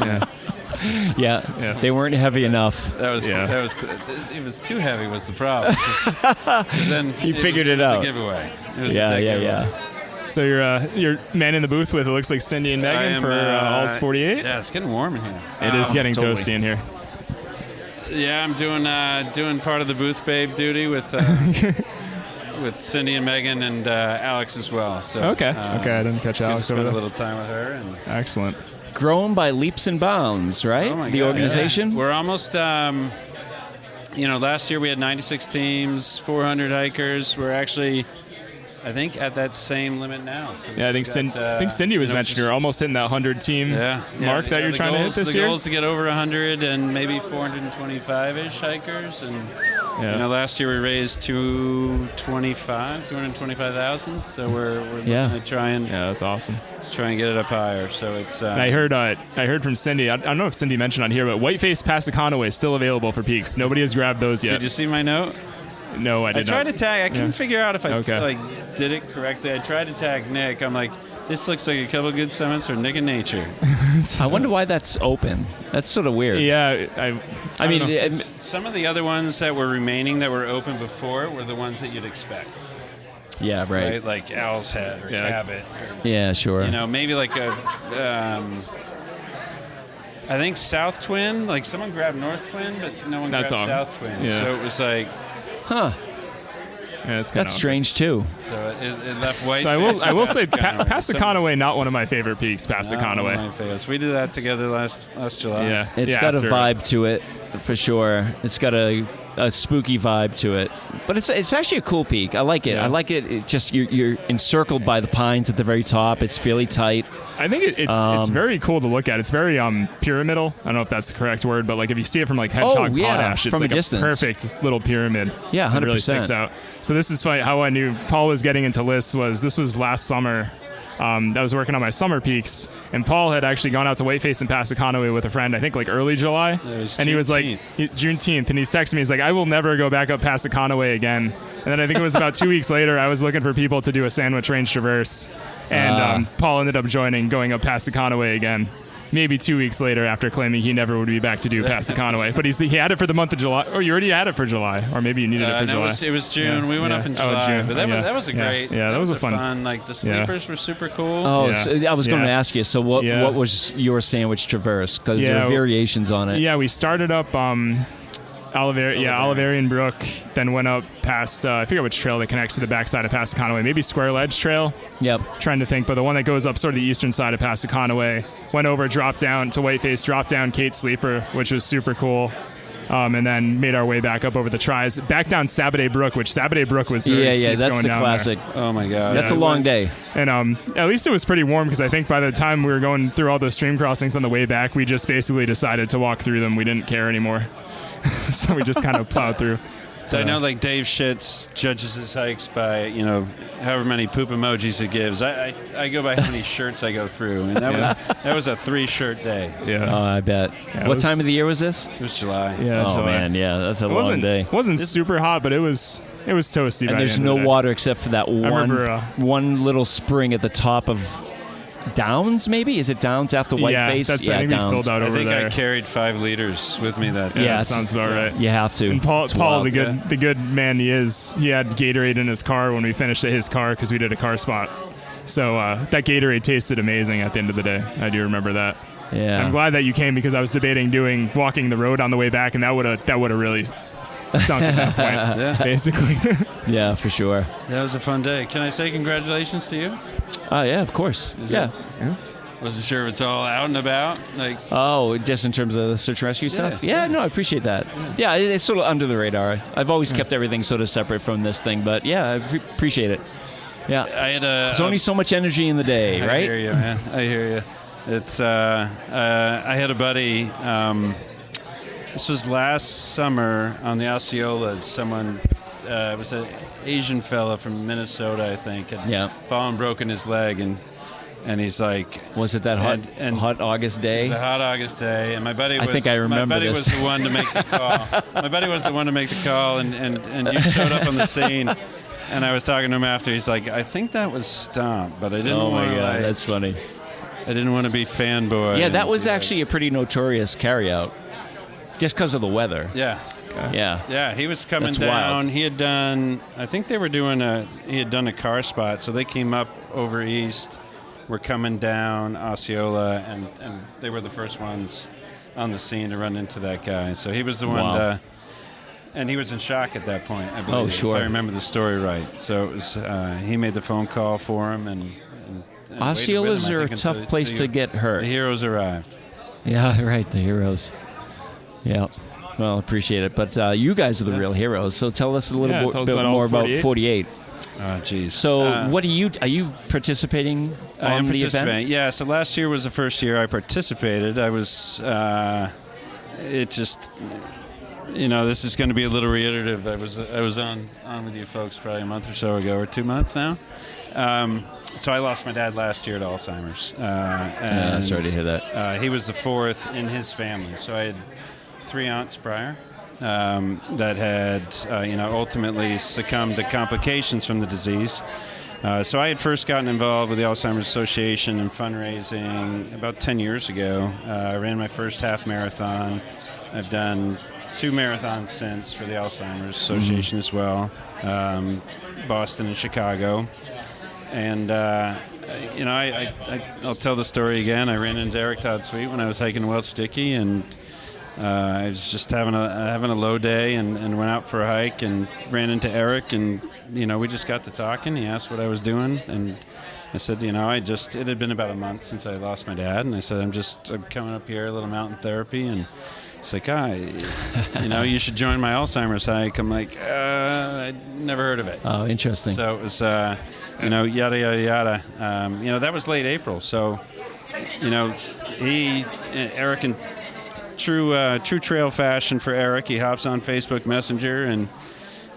Yeah, they weren't heavy enough. That was it was too heavy was the problem. 'Cause then You figured it out. It was a giveaway. It was Yeah, a big yeah, giveaway. yeah. So you're man in the booth with, it looks like Cindy and Megan for All's 48? Yeah, it's getting warm in here. It is getting totally. toasty in here. Yeah, I'm doing part of the booth babe duty with with Cindy and Megan and Alex as well. So Okay, I didn't catch Alex over spend there. a little time with her. And Excellent. Grown by leaps and bounds, right? Oh my the God, organization? yeah. We're almost, last year we had 96 teams, 400 hikers. We're actually, I think, at that same limit now. So Yeah, I think Cindy was mentioning you're almost hitting that 100 team mark that you're trying to hit this year. The goal is to get over 100 and maybe 425-ish hikers. And last year we raised 225,000. So we're looking to try and that's awesome. Try and get it up higher. So it's. And I heard from Cindy. I don't know if Cindy mentioned on here, but Whiteface Passaconaway is still available for peaks. Nobody has grabbed those yet. Did you see my note? No, I did not. I tried to tag. I couldn't figure out if I did it correctly. I tried to tag Nick. I'm like, this looks like a couple of good summits for Nick and Nature. I wonder why that's open. That's sort of weird. Yeah, I mean, some of the other ones that were remaining that were open before were the ones that you'd expect. Yeah, right. Like Owl's Head or Cabot. Yeah, sure. Maybe like a. I think South Twin. Like someone grabbed North Twin, but no one grabbed South Twin. Yeah. So it was like. Huh. Yeah, that's strange too. So it left Whiteface. So I will say Passaconaway, not one of my favorite peaks. Passaconaway. Not one of my favorites. We did that together last July. Yeah, it's got a vibe to it for sure. It's got a spooky vibe to it, but it's actually a cool peak. I like it. I like it. It just you're encircled by the pines at the very top. It's fairly tight. I think it's very cool to look at. It's very pyramidal. I don't know if that's the correct word, but like if you see it from like Hedgehog Potash, it's from like a distance. Perfect little pyramid. Yeah, 100%. It really sticks out. So this is funny. How I knew Paul was getting into lists this was last summer. I was working on my summer peaks, and Paul had actually gone out to Whiteface and Passaconaway with a friend, I think like early July. And he was like, Juneteenth, and he's texting me, he's like, I will never go back up Passaconaway again. And then I think it was about 2 weeks later, I was looking for people to do a Sandwich Range Traverse, and Paul ended up going up Passaconaway again. Maybe 2 weeks later, after claiming he never would be back to do Passaconaway. But he had it for the month of July. Or you already had it for July. Or maybe you needed it for July. It was June. Yeah. We went up in July. June. But that was a great. Yeah, that was a fun. Like the sleepers were super cool. Oh, so I was going to ask you. So what was your Sandwich Traverse? Because there are variations on it. Yeah, we started up Oliverian Brook, then went up past, I forget which trail that connects to the backside of Passaconaway, maybe Square Ledge Trail. Yep. Trying to think, but the one that goes up sort of the eastern side of Passaconaway, went over, dropped down to Whiteface, dropped down Kate Sleeper, which was super cool. And then made our way back up over the Tries, back down Sabaday Brook, which Sabaday Brook was very steep that's going the down classic. there. Oh my God, that's a long day. And at least it was pretty warm because I think by the time we were going through all those stream crossings on the way back, we just basically decided to walk through them. We didn't care anymore, so we just kind of plowed through. So I know like Dave Schitz judges his hikes by, however many poop emojis he gives. I go by how many shirts I go through, and that was a 3-shirt day. Yeah. Oh, I bet. What time of the year was this? It was July. Yeah. Oh July. Man, yeah, that's a long day. It wasn't super hot, but it was toasty. And there's no water except for that one little spring at the top of Downs, maybe? Is it Downs after Whiteface? I think we filled out over there. I carried 5 liters with me that day. Yeah, that sounds about right. You have to. And Paul, the good man he is, he had Gatorade in his car when we finished at his car because we did a car spot. So that Gatorade tasted amazing at the end of the day. I do remember that. Yeah. I'm glad that you came because I was debating walking the road on the way back, and that would have really stunk at that point, basically. Yeah, for sure. That was a fun day. Can I say congratulations to you? Oh, yeah, of course. Yeah. Wasn't sure if it's all out and about. Just in terms of the search and rescue stuff? Yeah, no, I appreciate that. Yeah, it's sort of under the radar. I've always kept everything sort of separate from this thing, but yeah, I appreciate it. Yeah. There's only so much energy in the day, right? I hear you, man. I hear you. It's I had a buddy This was last summer on the Osceolas. Someone, it was an Asian fella from Minnesota, I think, had fallen, broken his leg, and he's like, was it that hot August day? It was a hot August day, and my buddy was, I think I remember my buddy this. was the one to make the call. My buddy was the one to make the call, and you showed up on the scene. And I was talking to him after. He's like, I think that was Stomp, but I didn't want to. That's funny. I didn't want to be fanboy. Yeah, that was actually a pretty notorious carryout, just because of the weather. Yeah. Yeah. He was coming That's down. wild. He had done. I think they were doing he had done a car spot, so they came up over east. Were coming down Osceola, and they were the first ones on the scene to run into that guy. So he was the one. And he was in shock at that point, I believe. Oh, sure. If I remember the story right. So it was, he made the phone call for him, and Osceolas are a tough place to get hurt. The heroes arrived. Yeah, right, the heroes. Yeah. Well, appreciate it. But you guys are the real heroes, so tell us a little bit more about 48. Oh, geez. So what are you participating on the event? Yeah, so last year was the first year I participated. I was, this is going to be a little reiterative. I was on with you folks probably a month or so ago, or 2 months now. So I lost my dad last year to Alzheimer's. Sorry to hear that. He was the fourth in his family. So I had 3 aunts prior that had, ultimately succumbed to complications from the disease. So I had first gotten involved with the Alzheimer's Association and fundraising about 10 years ago. I ran my first half marathon. I've done 2 marathons since for the Alzheimer's Association as well, Boston and Chicago. And, I'll tell the story again. I ran into Eric Todd Sweet when I was hiking Welch Dickey, and I was just having a low day and went out for a hike and ran into Eric, and, we just got to talking. He asked what I was doing, and I said, it had been about a month since I lost my dad, and I said, I'm coming up here, a little mountain therapy, and it's like, you should join my Alzheimer's hike. I'm like, I'd never heard of it. Oh, interesting. So it was, yada, yada, yada. That was late April. So, Eric, in true trail fashion for Eric, he hops on Facebook Messenger and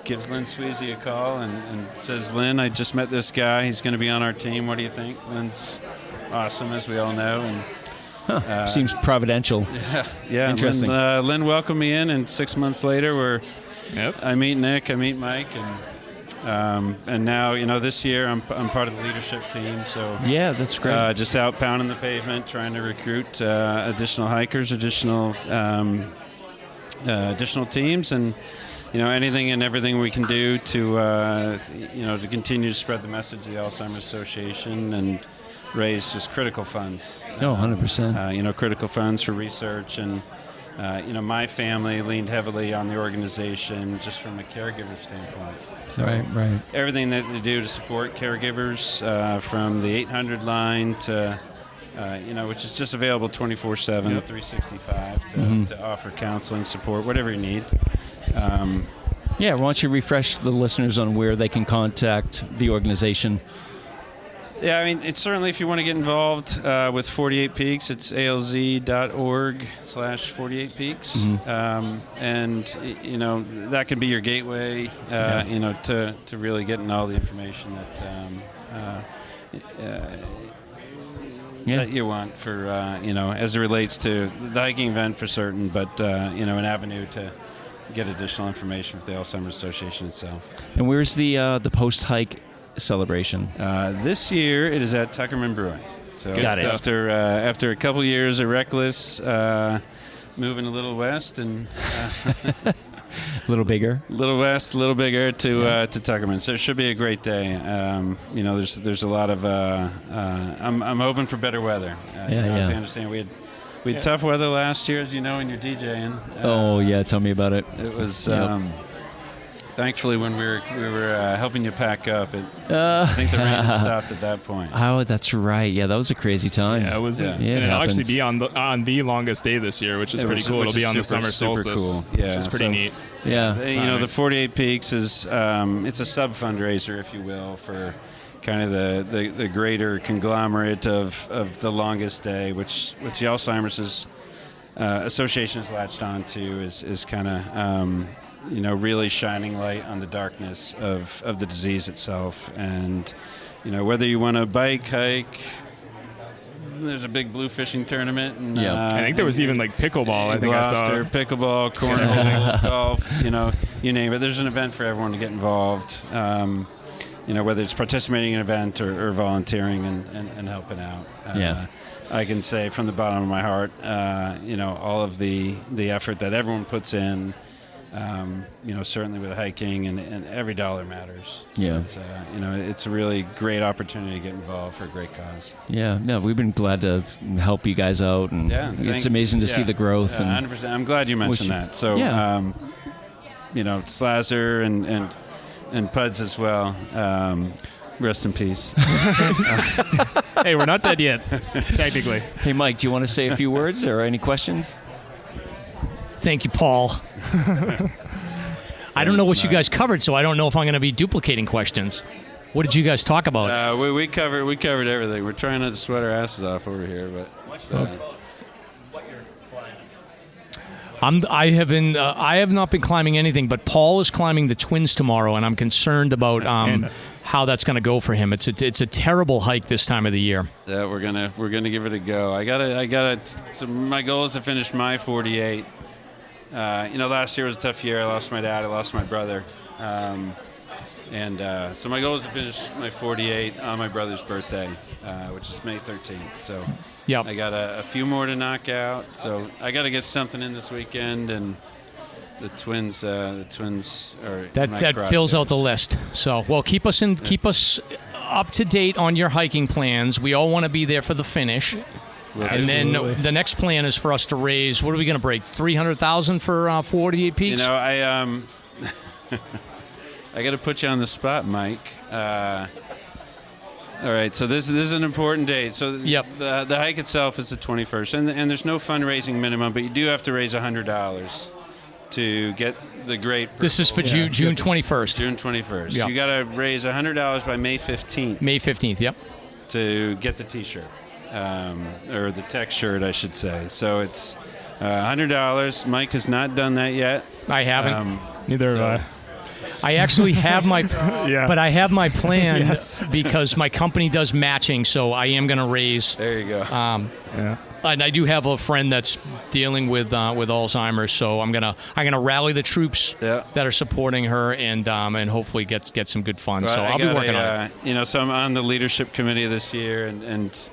gives Lynn Sweezy a call and says, Lynn, I just met this guy. He's going to be on our team. What do you think? Lynn's awesome, as we all know. And seems providential. Yeah. Interesting. Lynn welcomed me in, and 6 months later, I meet Nick, I meet Mike, and now this year I'm part of the leadership team. So yeah, that's great. Just out pounding the pavement, trying to recruit additional hikers, additional teams, and anything and everything we can do to continue to spread the message of the Alzheimer's Association and raise just critical funds. 100%. Critical funds for research, and my family leaned heavily on the organization just from a caregiver standpoint. So right. Everything that they do to support caregivers, from the 800 line to, which is just available 24/7, 365 to offer counseling support, whatever you need. Why don't you refresh the listeners on where they can contact the organization? Yeah, it's certainly, if you want to get involved with 48 Peaks, it's alz.org/48peaks. And, that can be your gateway, to really getting all the information that you want for, as it relates to the hiking event for certain, but, an avenue to get additional information for the Alzheimer's Association itself. And where's the post-hike celebration? This year it is at Tuckerman Brewing. So Got it. After a couple years of reckless, moving a little west and a little bigger, a little west, a little bigger to Tuckerman. So it should be a great day. There's a lot of. I'm hoping for better weather. As I understand, we had tough weather last year, as you know, when you're DJing. Tell me about it. It was. Thankfully, when we were helping you pack up, I think the rain had stopped at that point. Oh, that's right. Yeah, that was a crazy time. Yeah, it was. And it'll actually be on the longest day this year, which is pretty cool. It'll be on the summer solstice, cool. Yeah, which is pretty neat. Yeah, the 48 Peaks is it's a sub fundraiser, if you will, for kind of the greater conglomerate of the longest day, which the Alzheimer's association has latched on to is kind of really shining light on the darkness of the disease itself. And whether you want to bike, hike, there's a big blue fishing tournament. And, I think there was even like pickleball. I think Gloucester, I saw pickleball, cornhole, golf. You name it. There's an event for everyone to get involved. Whether it's participating in an event or volunteering and helping out. I can say from the bottom of my heart, all of the effort that everyone puts in. Certainly with hiking and every dollar matters. Yeah. It's a really great opportunity to get involved for a great cause. Yeah, no, we've been glad to help you guys out, and it's amazing to see the growth. Yeah, 100%. I'm glad you mentioned that. So, SLASR and PUDs as well. Rest in peace. Hey, we're not dead yet, technically. Hey, Mike, do you want to say a few words or any questions? Thank you, Paul. I don't know what you guys covered, so I don't know if I'm going to be duplicating questions. What did you guys talk about? We covered everything. We're trying not to sweat our asses off over here, but. I have not been climbing anything, but Paul is climbing the Twins tomorrow, and I'm concerned about how that's going to go for him. It's a terrible hike this time of the year. Yeah, we're gonna give it a go. I gotta. So my goal is to finish my 48. Last year was a tough year. I lost my dad. I lost my brother. So my goal is to finish my 48 on my brother's birthday, which is May 13th. So I got a few more to knock out. So I got to get something in this weekend, and the Twins are that fills out the list. So keep us up to date on your hiking plans. We all want to be there for the finish. And then the next plan is for us to raise. What are we going to break? $300,000 for 48 Peaks. I got to put you on the spot, Mike. All right, so this is an important date. So the hike itself is the 21st, and there's no fundraising minimum, but you do have to raise $100 to get the great. This is for June 21st. June 21st. Yep. You got to raise $100 by May 15th. May 15th. Yep. To get the T-shirt. Or the tech shirt, I should say. So it's $100. Mike has not done that yet. I haven't. Neither have I. I actually have my, but I have my plan because my company does matching, so I am going to raise. There you go. And I do have a friend that's dealing with Alzheimer's, so I'm gonna rally the troops that are supporting her and hopefully get some good funds. So I'll be working on it. So I'm on the leadership committee this year, and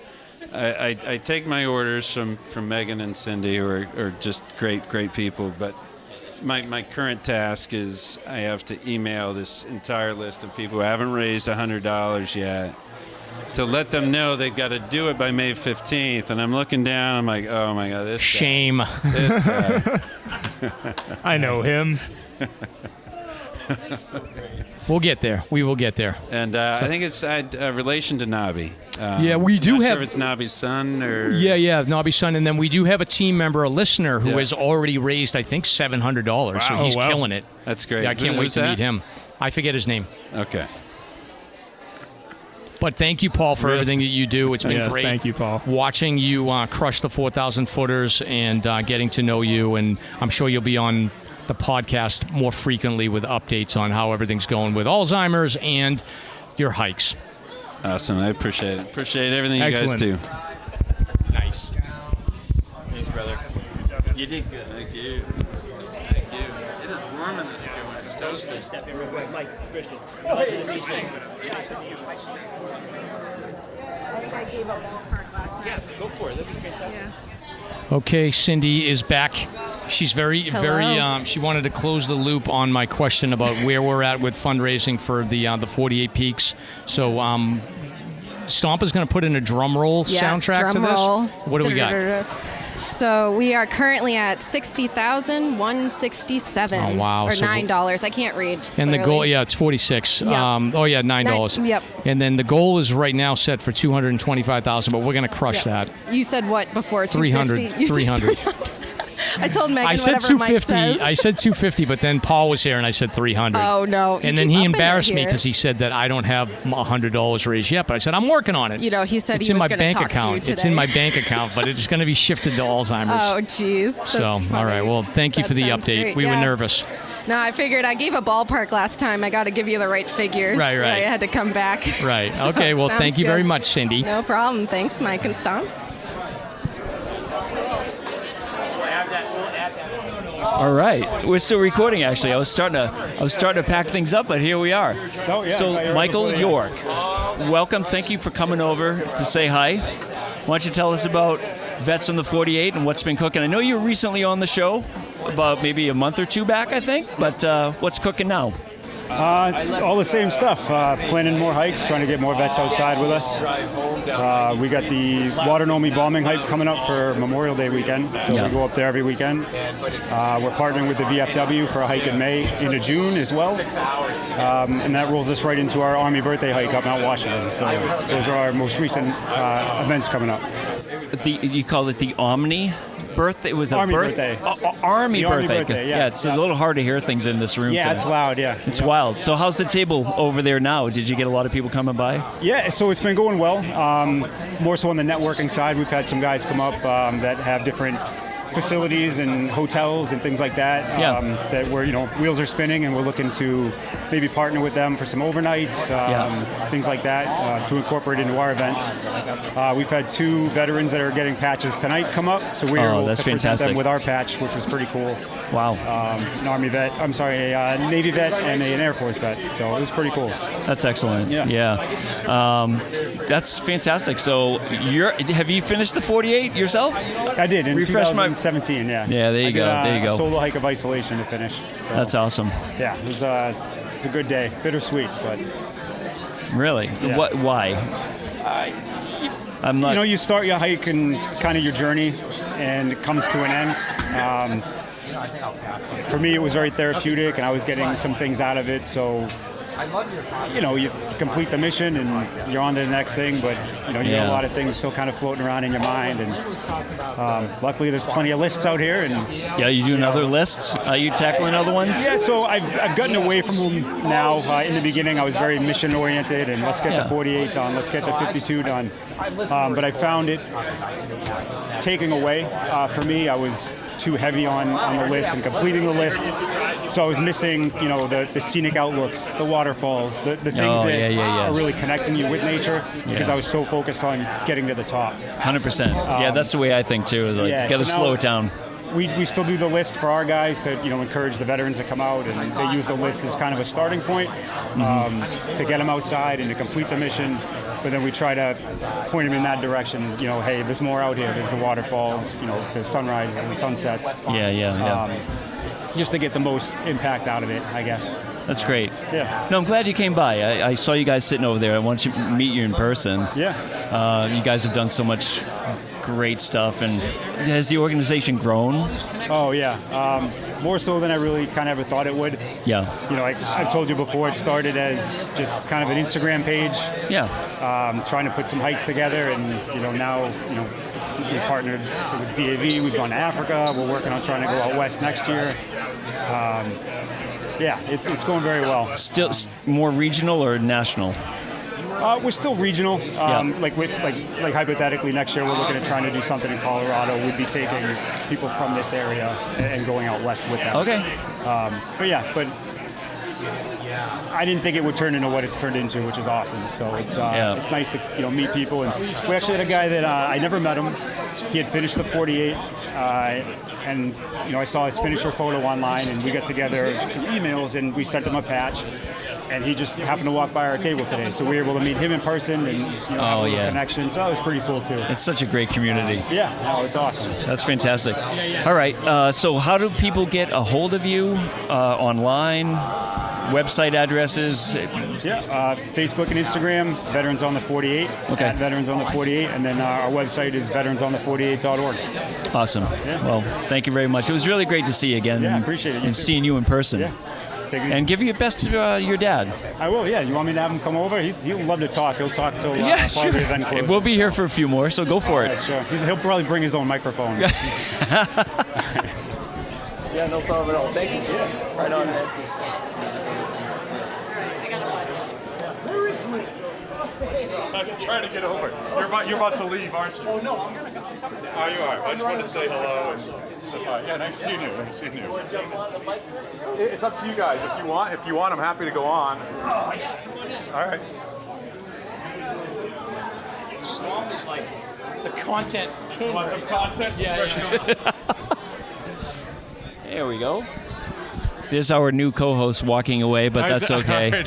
I take my orders from Megan and Cindy, who are just great people. But my current task is I have to email this entire list of people who haven't raised $100 yet to let them know they've got to do it by May 15th. And I'm looking down, I'm like, oh my God, this shame. Guy, this guy. I know him. We'll get there. We will get there. And I think it's a relation to Nobby. We do have. Sure if it's Nobby's son or. Yeah, Nobby's son, and then we do have a team member, a listener, who has already raised, I think, $700. Wow. So he's killing it. That's great. Yeah, I can't wait to meet him. I forget his name. Okay. But thank you, Paul, for everything that you do. It's been great. Thank you, Paul. Watching you crush the 4,000 footers and getting to know you, and I'm sure you'll be on the podcast more frequently with updates on how everything's going with Alzheimer's and your hikes. Awesome. I appreciate it. Appreciate everything you guys do. Nice. Thanks, brother. You did good. Thank you. Thank you. It is warm in this room. It's toasty. Step in real quick. Mike, Christian. I think I gave a ballpark last night. Yeah, go for it. That'd be fantastic. Yeah. Okay, Cindy is back. She's very. She wanted to close the loop on my question about where we're at with fundraising for the 48 Peaks. So, Stomp is going to put in a drum roll soundtrack to this. Roll. What do we got? So we are currently at $60,167. Oh wow! Or $9. I can't read. And clearly. the goal, it's 46. Yep. $9. Yep. And then the goal is right now set for 225,000, but we're going to crush that. You said what before? 300. 300. I told Megan I said whatever Mike 250. says. I said 250, but then Paul was here and I said 300. Oh, no. And then he embarrassed me because he said that I don't have $100 raised yet. But I said I'm working on it. You know, he said it's he in was my going to bank talk account. to you today. It's in my bank account, but it's going to be shifted to Alzheimer's. Oh, jeez. So, all right. Well, thank you That for the sounds update. great. We were Yeah. nervous. No, I figured I gave a ballpark last time. I got to give you the right figures. Right. So I had to come back. Right. So, Okay. Well, sounds thank you good. very much, Cindy. No problem. Thanks, Mike and Stomp. All right, we're still recording. Actually, I was starting to pack things up, but here we are. Oh, yeah, So, Michael York, welcome. Thank you for coming over to say hi. Why don't you tell us about Vets on the 48 and what's been cooking? I know you were recently on the show, about maybe a month or two back, I think. But what's cooking now? All the same stuff. Planning more hikes, trying to get more vets outside with us. We got the Waternomi bombing hike coming up for Memorial Day weekend, so we go up there every weekend. We're partnering with the VFW for a hike in May into June as well, and that rolls us right into our Army birthday hike up Mount Washington. So those are our most recent events coming up. You call it the Omni birthday? It was a Army birthday. Army The Army birthday. birthday, yeah. It's a little hard to hear things in this room. Yeah, today. it's loud, yeah. It's wild. So how's the table over there now? Did you get a lot of people coming by? Yeah, so it's been going well. More so on the networking side, we've had some guys come up that have different facilities and hotels and things like that. That where wheels are spinning, and we're looking to maybe partner with them for some overnights, things like that, to incorporate into our events. We've had 2 veterans that are getting patches tonight come up, so we were able to present them with our patch, which was pretty cool. Wow. An Army vet, a Navy vet, and an Air Force vet. So it was pretty cool. That's excellent. Yeah. That's fantastic. So have you finished the 48 yourself? I did in Refresh 2017. Yeah. Yeah. There you go. There you go. A solo hike of isolation to finish. So, that's awesome. Yeah. It was a good day. Bittersweet, but. Really? Yeah. Why? I'm not. You start your hike and kind of your journey, and it comes to an end. For me, it was very therapeutic, and I was getting some things out of it. So, you complete the mission, and you're on to the next thing. But you got a lot of things still kind of floating around in your mind. And luckily, there's plenty of lists out here. And you doing other lists? Are you tackling other ones? Yeah. So I've gotten away from them now. In the beginning, I was very mission oriented, and let's get the 48 done, let's get the 52 done. But I found it taking away for me. I was too heavy on the list and completing the list, so I was missing the scenic outlooks, the waterfalls, the things that are really connecting you with nature, because I was so focused on getting to the top. 100%. Yeah, that's the way I think too. You got to slow it down. We still do the list for our guys to encourage the veterans to come out, and they use the list as kind of a starting point to get them outside and to complete the mission. But then we try to point them in that direction. Hey, there's more out here. There's the waterfalls. The sunrises and sunsets. Yeah. Just to get the most impact out of it, I guess. That's great. Yeah. No, I'm glad you came by. I saw you guys sitting over there. I want to meet you in person. Yeah. You guys have done so much great stuff. And has the organization grown? Oh, yeah. More so than I really kind of ever thought it would. Yeah. I've told you before, it started as just kind of an Instagram page. Yeah. Trying to put some hikes together, and now we partnered with DAV. We've gone to Africa. We're working on trying to go out west next year. It's going very well. Still more regional or national? We're still regional. Like hypothetically, next year we're looking at trying to do something in Colorado. We'd be taking people from this area and going out west with them. Okay. But I didn't think it would turn into what it's turned into, which is awesome. So it's nice to meet people. And we actually had a guy that I never met him. He had finished the 48. And I saw his finisher photo online, and we got together through emails, and we sent him a patch. And he just happened to walk by our table today, so we were able to meet him in person and have a little connection. So that was pretty cool too. It's such a great community. It's awesome. That's fantastic. All right, so how do people get a hold of you online? Website addresses? Facebook and Instagram, Veterans on the 48. Okay. At Veterans on the 48, and then our website is veteransonthe48.org. Awesome. Well, thank you very much. It was really great to see you again. Yeah, I appreciate it. And seeing you in person. Yeah. Take it easy. And give your best to your dad. I will, yeah. You want me to have him come over? He'll love to talk. He'll talk till Yeah, probably sure. the event closes. We'll be here for a few more, so go for it. Right, sure. He'll probably bring his own microphone. Yeah, no problem at all. Thank you. Yeah, right on, man. I'm trying to get over. You're about to leave, aren't you? Oh no, I'm gonna come. Oh, you are. I just wanted to say hello and say hi. Yeah, nice seeing you. Nice seeing you. It's up to you guys. If you want, I'm happy to go on. All right. Stomp is like the content king. Want some content? Yeah. There we go. There's our new co-host walking away, but that's okay.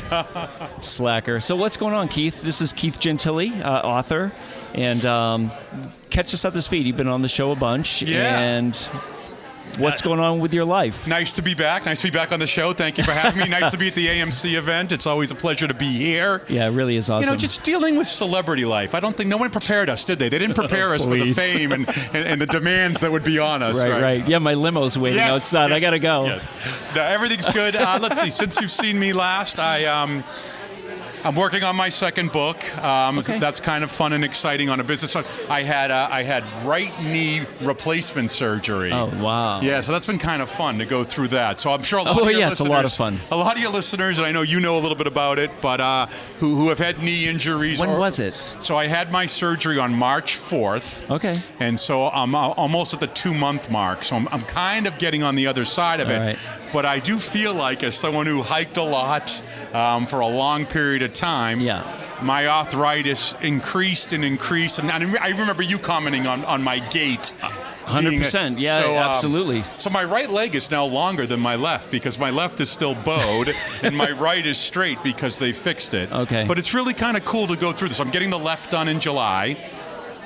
Slacker. So what's going on, Keith? This is Keith Gentili, author, and catch us up to speed. You've been on the show a bunch. Yeah. And what's going on with your life? Nice to be back. Nice to be back on the show. Thank you for having me. Nice to be at the AMC event. It's always a pleasure to be here. Yeah, it really is awesome. You know, just dealing with celebrity life. I don't think no one prepared us, did they? They didn't prepare us for the fame and the demands that would be on us. Right. Yeah, my limo's waiting outside. I got to go. Yes. No, everything's good. Let's see. Since you've seen me last, I'm working on my second book. Okay. That's kind of fun and exciting on a business front. I had right knee replacement surgery. Oh, wow. Yeah, so that's been kind of fun to go through that. So I'm sure a lot of your listeners, it's a lot of fun. A lot of your listeners, and I know you know a little bit about it, but who have had knee injuries. When was it? So I had my surgery on March 4th. Okay. And so I'm almost at the 2-month mark. So I'm kind of getting on the other side of it. Right. But I do feel like, as someone who hiked a lot for a long period of time, my arthritis increased and increased. And I remember you commenting on my gait. 100%. Yeah, so, absolutely. So my right leg is now longer than my left because my left is still bowed and my right is straight because they fixed it. Okay. But it's really kind of cool to go through this. I'm getting the left done in July.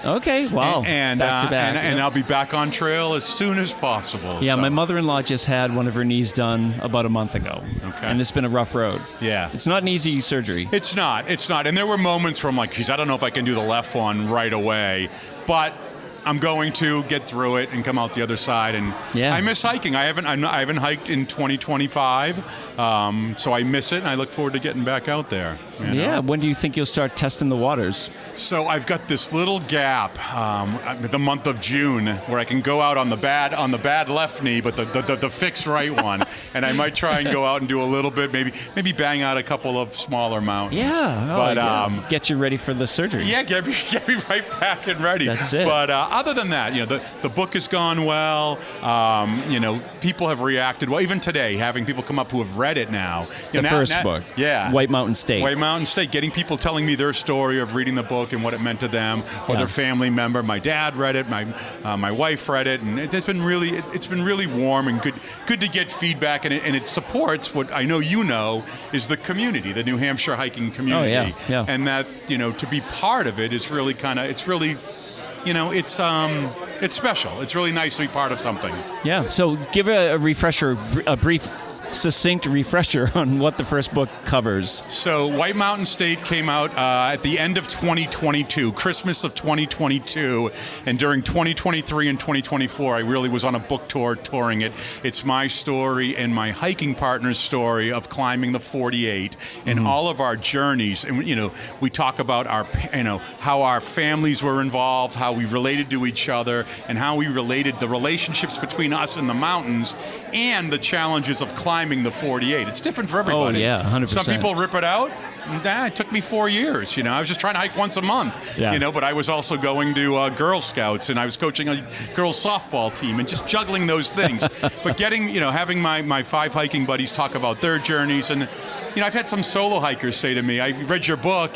Okay, wow. And back to back. And I'll be back on trail as soon as possible. Yeah, so. my mother-in-law just had one of her knees done about a month ago. Okay. And it's been a rough road. Yeah. It's not an easy surgery. It's not. And there were moments where I'm like, geez, I don't know if I can do the left one right away. But I'm going to get through it and come out the other side. And I miss hiking. I haven't hiked in 2025, so I miss it, and I look forward to getting back out there. You know? Yeah. When do you think you'll start testing the waters? So I've got this little gap, the month of June, where I can go out on the bad left knee, but the fixed right one, and I might try and go out and do a little bit, maybe bang out a couple of smaller mountains. Yeah. But get you ready for the surgery. Yeah, get me right back and ready. That's it. But other than that, the book has gone well. People have reacted well. Even today, having people come up who have read it now. The first book. Yeah. White Mountain State. White Mountain State. Getting people telling me their story of reading the book and what it meant to them, or their family member. My dad read it. My wife read it, and it's been really warm and good to get feedback, and it supports what I know is the community, the New Hampshire hiking community. Oh, yeah. And that to be part of it is really it's special. It's really nice to be part of something. Yeah. So give a refresher, a brief, succinct refresher on what the first book covers. So White Mountain State came out at the end of 2022, Christmas of 2022, and during 2023 and 2024, I really was on a book tour touring it. It's my story and my hiking partner's story of climbing the 48 and all of our journeys. And we talk about how our families were involved, how we related to each other, and how we related the relationships between us and the mountains, and the challenges of climbing the 48. It's different for everybody. Oh, yeah, 100%. Some people rip it out. It took me 4 years. I was just trying to hike once a month. Yeah. But I was also going to Girl Scouts, and I was coaching a girls softball team, and just juggling those things. But having my 5 hiking buddies talk about their journeys, and I've had some solo hikers say to me, "I read your book,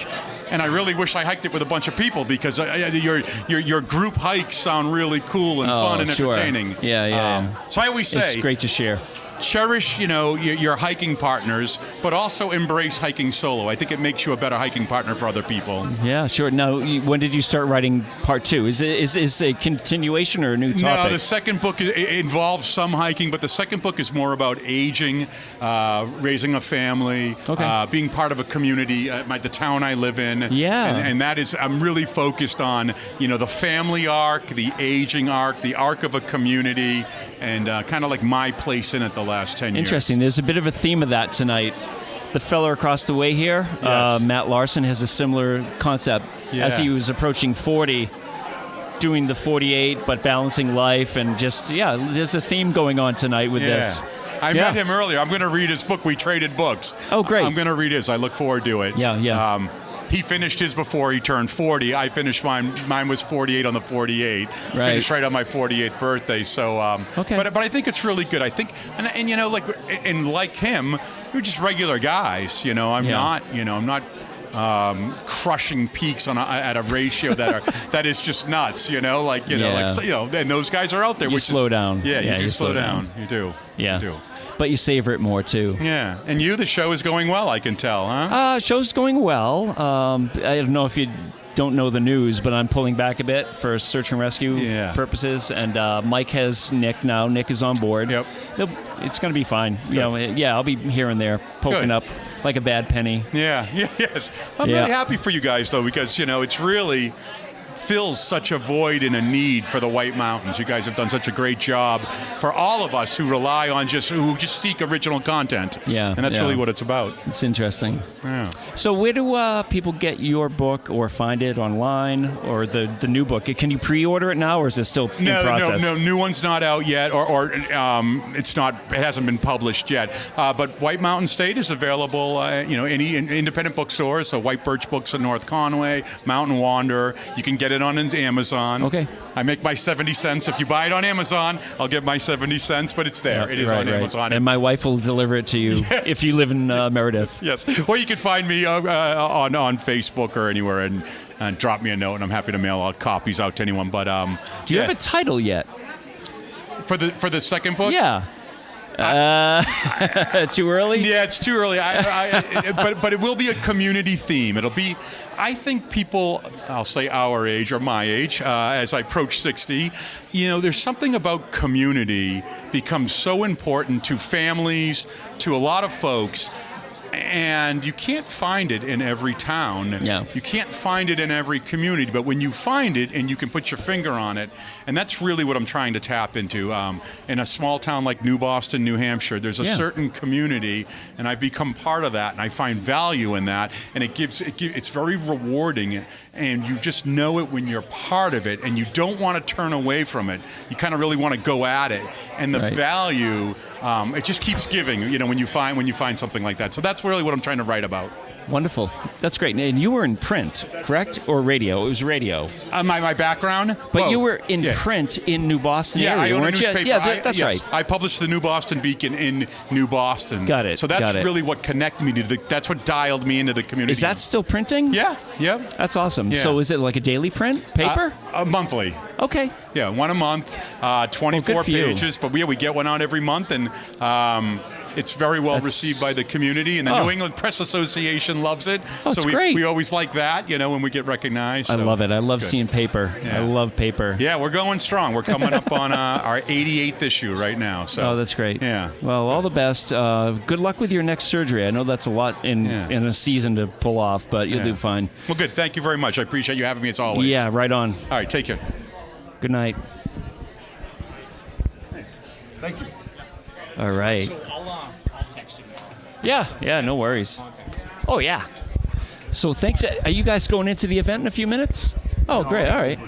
and I really wish I hiked it with a bunch of people because your group hikes sound really cool and fun and entertaining." Yeah. So I always say it's great to share. Cherish, your hiking partners, but also embrace hiking solo. I think it makes you a better hiking partner for other people. Yeah, sure. Now, when did you start writing part 2? Is it a continuation or a new topic? No, the second book involves some hiking, but the second book is more about aging, raising a family, being part of a community, the town I live in. Larson. Yeah. And that is, I'm really focused on, the family arc, the aging arc, the arc of a community, and kind of like my place in it the last 10 years. Interesting. There's a bit of a theme of that tonight. The fella across the way here, Yes. Matt Larson, has a similar concept. Yeah. As he was approaching 40, doing the 48, but balancing life, and just, there's a theme going on tonight with this. I met him earlier. I'm going to read his book. We traded books. Oh, great. I'm going to read his. I look forward to it. Yeah. He finished his before he turned 40. I finished mine. Mine was 48 on the 48. Finished right on my 48th birthday. So, okay. But I think it's really good. I think, and like him, we're just regular guys. I'm not crushing peaks at a ratio that is just nuts. And those guys are out there. You slow down. Yeah, you do slow down. You do. Yeah. You do. But you savor it more, too. Yeah. And the show is going well, I can tell, huh? Show's going well. I don't know if you don't know the news, but I'm pulling back a bit for search and rescue purposes. And Mike has Nick now. Nick is on board. Yep. It's going to be fine. I'll be here and there poking up like a bad penny. Yeah. Yes. I'm really happy for you guys, though, because, it's really fills such a void and a need for the White Mountains. You guys have done such a great job for all of us who rely on who just seek original content. Yeah. And that's really what it's about. It's interesting. Yeah. So where do people get your book or find it online, or the new book? Can you pre-order it now, or is it still in process? No, new one's not out yet, or it hasn't been published yet. But White Mountain State is available, any independent bookstore. So White Birch Books in North Conway, Mountain Wanderer. You can get it on Amazon. Okay. I make my 70 cents. If you buy it on Amazon, I'll get my 70 cents, but it's there. It is on Amazon. And my wife will deliver it to you if you live in Meredith. Yes. Or you can find me on Facebook or anywhere and drop me a note, and I'm happy to mail out copies out to anyone. But do you have a title yet? For the second book? Yeah. Too early? Yeah, it's too early. But it will be a community theme. It'll be, I think people, I'll say our age or my age, as I approach 60, there's something about community becomes so important to families, to a lot of folks. And you can't find it in every town. Yeah. You can't find it in every community. But when you find it and you can put your finger on it, and that's really what I'm trying to tap into. In a small town like New Boston, New Hampshire, there's a certain community, and I become part of that, and I find value in that. And it's very rewarding, and you just know it when you're part of it, and you don't want to turn away from it. You kind of really want to go at it. And the value, it just keeps giving, when you find something like that. So that's really what I'm trying to write about. Wonderful. That's great. And you were in print, correct? Or radio? It was radio. My background? But Both. you were in print in New Boston area, I own weren't a newspaper. you? Yeah, that's right. I published the New Boston Beacon in New Boston. Got it. So that's Got it. really what connected me to that's what dialed me into the community. Is that still printing? Yeah. That's awesome. Yeah. So is it like a daily print paper? Monthly. Okay. Yeah, one a month, 24 pages. But we get one out every month, and it's very well received by the community, and the New England Press Association loves it. Oh, so it's great. We always like that, when we get recognized. I love it. I love seeing paper. Yeah. I love paper. Yeah, we're going strong. We're coming up on our 88th issue right now. So. That's great. Yeah. Well, all the best. Good luck with your next surgery. I know that's a lot in a season to pull off, but you'll do fine. Well, good. Thank you very much. I appreciate you having me as always. Yeah, right on. All right, take care. Good night. Thank you. All right. So I'll text you. Yeah, no worries. Oh, yeah. So thanks. Are you guys going into the event in a few minutes? Oh, great. All right.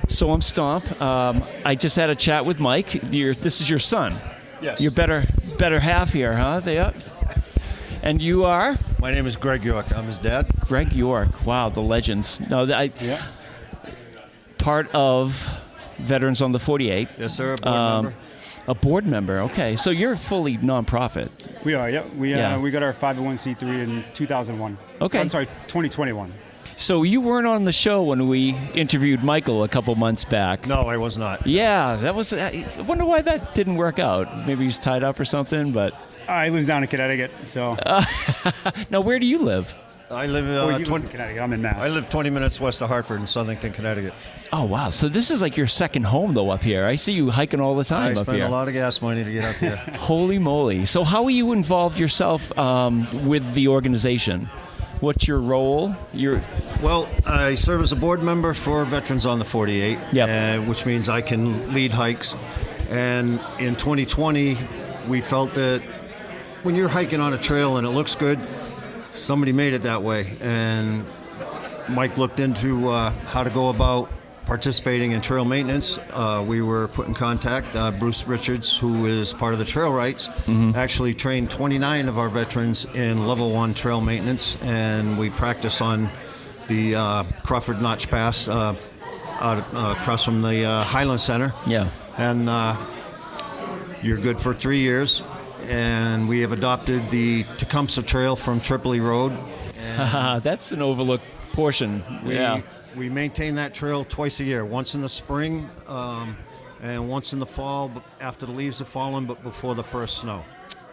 So I'm Stomp. I just had a chat with Mike. This is your son. Yes. Your better half here, huh? And you are? My name is Greg York. I'm his dad. Greg York. Wow, the legends. No, part of Veterans on the 48. Yes, sir. A board member. A board member. Okay, so you're fully nonprofit. We are. Yep. We got our 501c3 in 2001. Okay. I'm sorry, 2021. So you weren't on the show when we interviewed Michael a couple months back. No, I was not. Yeah, that was. I wonder why that didn't work out. Maybe he's tied up or something. But I live down in Connecticut. So. Now, where do you live? I live in Connecticut. I'm in Mass. I live 20 minutes west of Hartford in Southington, Connecticut. Oh, wow. So this is like your second home, though, up here. I see you hiking all the time up here. I spend a lot of gas money to get up here. Holy moly. So how are you involved yourself with the organization? What's your role? Well, I serve as a board member for Veterans on the 48, which means I can lead hikes. And in 2020, we felt that when you're hiking on a trail and it looks good, somebody made it that way. And Mike looked into how to go about participating in trail maintenance. We were put in contact. Bruce Richards, who is part of the Trail Rights, actually trained 29 of our veterans in level 1 trail maintenance, and we practice on the Crawford Notch Pass across from the Highland Center. Yeah. And you're good for 3 years. And we have adopted the Tecumseh Trail from Tripoli Road. That's an overlooked portion. We maintain that trail twice a year, once in the spring and once in the fall after the leaves have fallen, but before the first snow.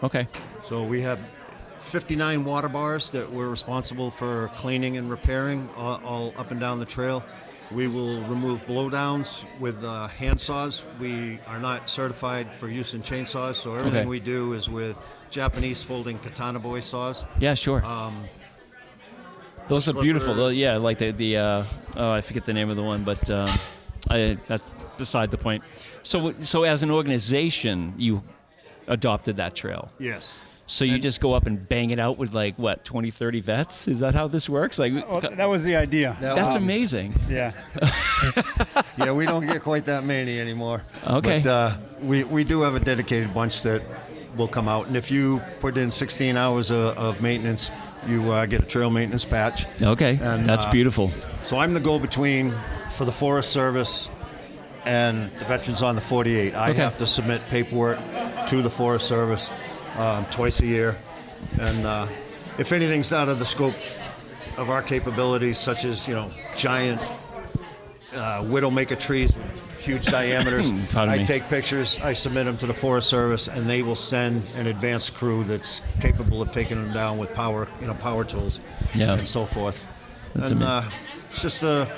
Okay. So we have 59 water bars that we're responsible for cleaning and repairing all up and down the trail. We will remove blowdowns with hand saws. We are not certified for use in chainsaws, so everything we do is with Japanese folding katana boy saws. Yeah, sure. Those are beautiful. Like the I forget the name of the one, but that's beside the point. So as an organization, you adopted that trail. Yes. So you just go up and bang it out with 20, 30 vets? Is that how this works? That was the idea. That's amazing. Yeah. Yeah, we don't get quite that many anymore. Okay. But we do have a dedicated bunch that will come out, and if you put in 16 hours of maintenance, you get a trail maintenance patch. Okay, and that's beautiful. So I'm the go-between for the Forest Service and the Veterans on the 48. I have to submit paperwork to the Forest Service twice a year, and if anything's out of the scope of our capabilities, such as giant widowmaker trees with huge diameters, I take pictures, I submit them to the Forest Service, and they will send an advanced crew that's capable of taking them down with power tools, and so forth. That's and it's just a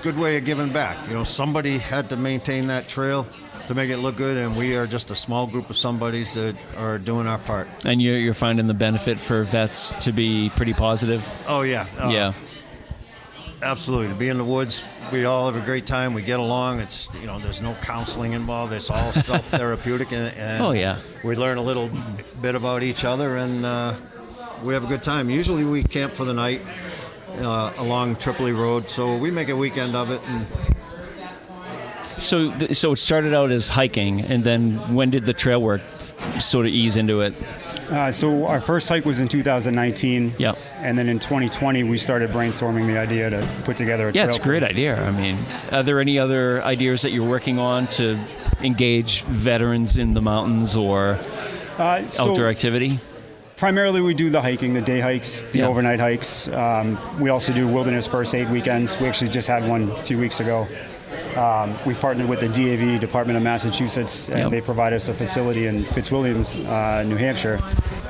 good way of giving back. Somebody had to maintain that trail to make it look good, and we are just a small group of somebodies that are doing our part. And you're finding the benefit for vets to be pretty positive? Oh, yeah. Yeah. Absolutely. To be in the woods, we all have a great time. We get along. It's there's no counseling involved. It's all self-therapeutic, and we learn a little bit about each other, and we have a good time. Usually we camp for the night along Tripoli Road, so we make a weekend of it. And So it started out as hiking, and then when did the trail work sort of ease into it? So our first hike was in 2019. Yeah. And then in 2020, we started brainstorming the idea to put together a trail. Yeah, it's a great idea. I mean, are there any other ideas that you're working on to engage veterans in the mountains or outdoor activity? Primarily, we do the hiking, the day hikes, the overnight hikes. We also do wilderness first aid weekends. We actually just had one a few weeks ago. We've partnered with the DAV, Department of Massachusetts, and they provide us a facility in Fitzwilliams, New Hampshire.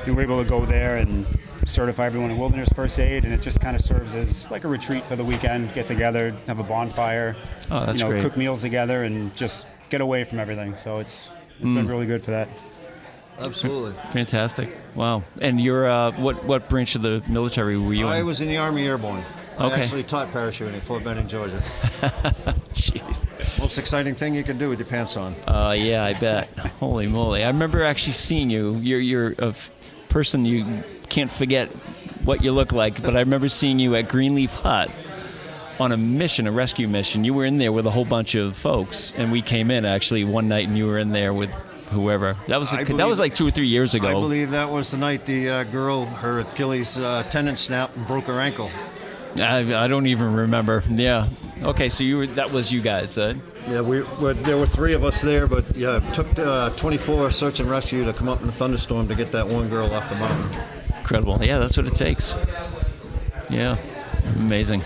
And we're able to go there and certify everyone in wilderness first aid, and it just kind of serves as like a retreat for the weekend, get together, have a bonfire, great. Cook meals together, and just get away from everything. So it's been really good for that. Absolutely. Fantastic. Wow. And you're, what branch of the military were you in? I was in the Army Airborne. I Okay. actually taught parachuting at Fort Benning, Georgia. Jeez. Most exciting thing you can do with your pants on. Yeah, I bet. Holy moly. I remember actually seeing you. You're a person you can't forget what you look like, but I remember seeing you at Greenleaf Hut on a mission, a rescue mission. You were in there with a whole bunch of folks, and we came in actually one night, and you were in there with whoever. That was like 2 or 3 years ago. I believe that was the night the girl, her Achilles tendon snapped and broke her ankle. I don't even remember. Yeah. Okay, so that was you guys then? Yeah, there were 3 of us there, but yeah, it took 24 search and rescue to come up in a thunderstorm to get that one girl off the mountain. Incredible. Yeah, that's what it takes. Yeah, amazing.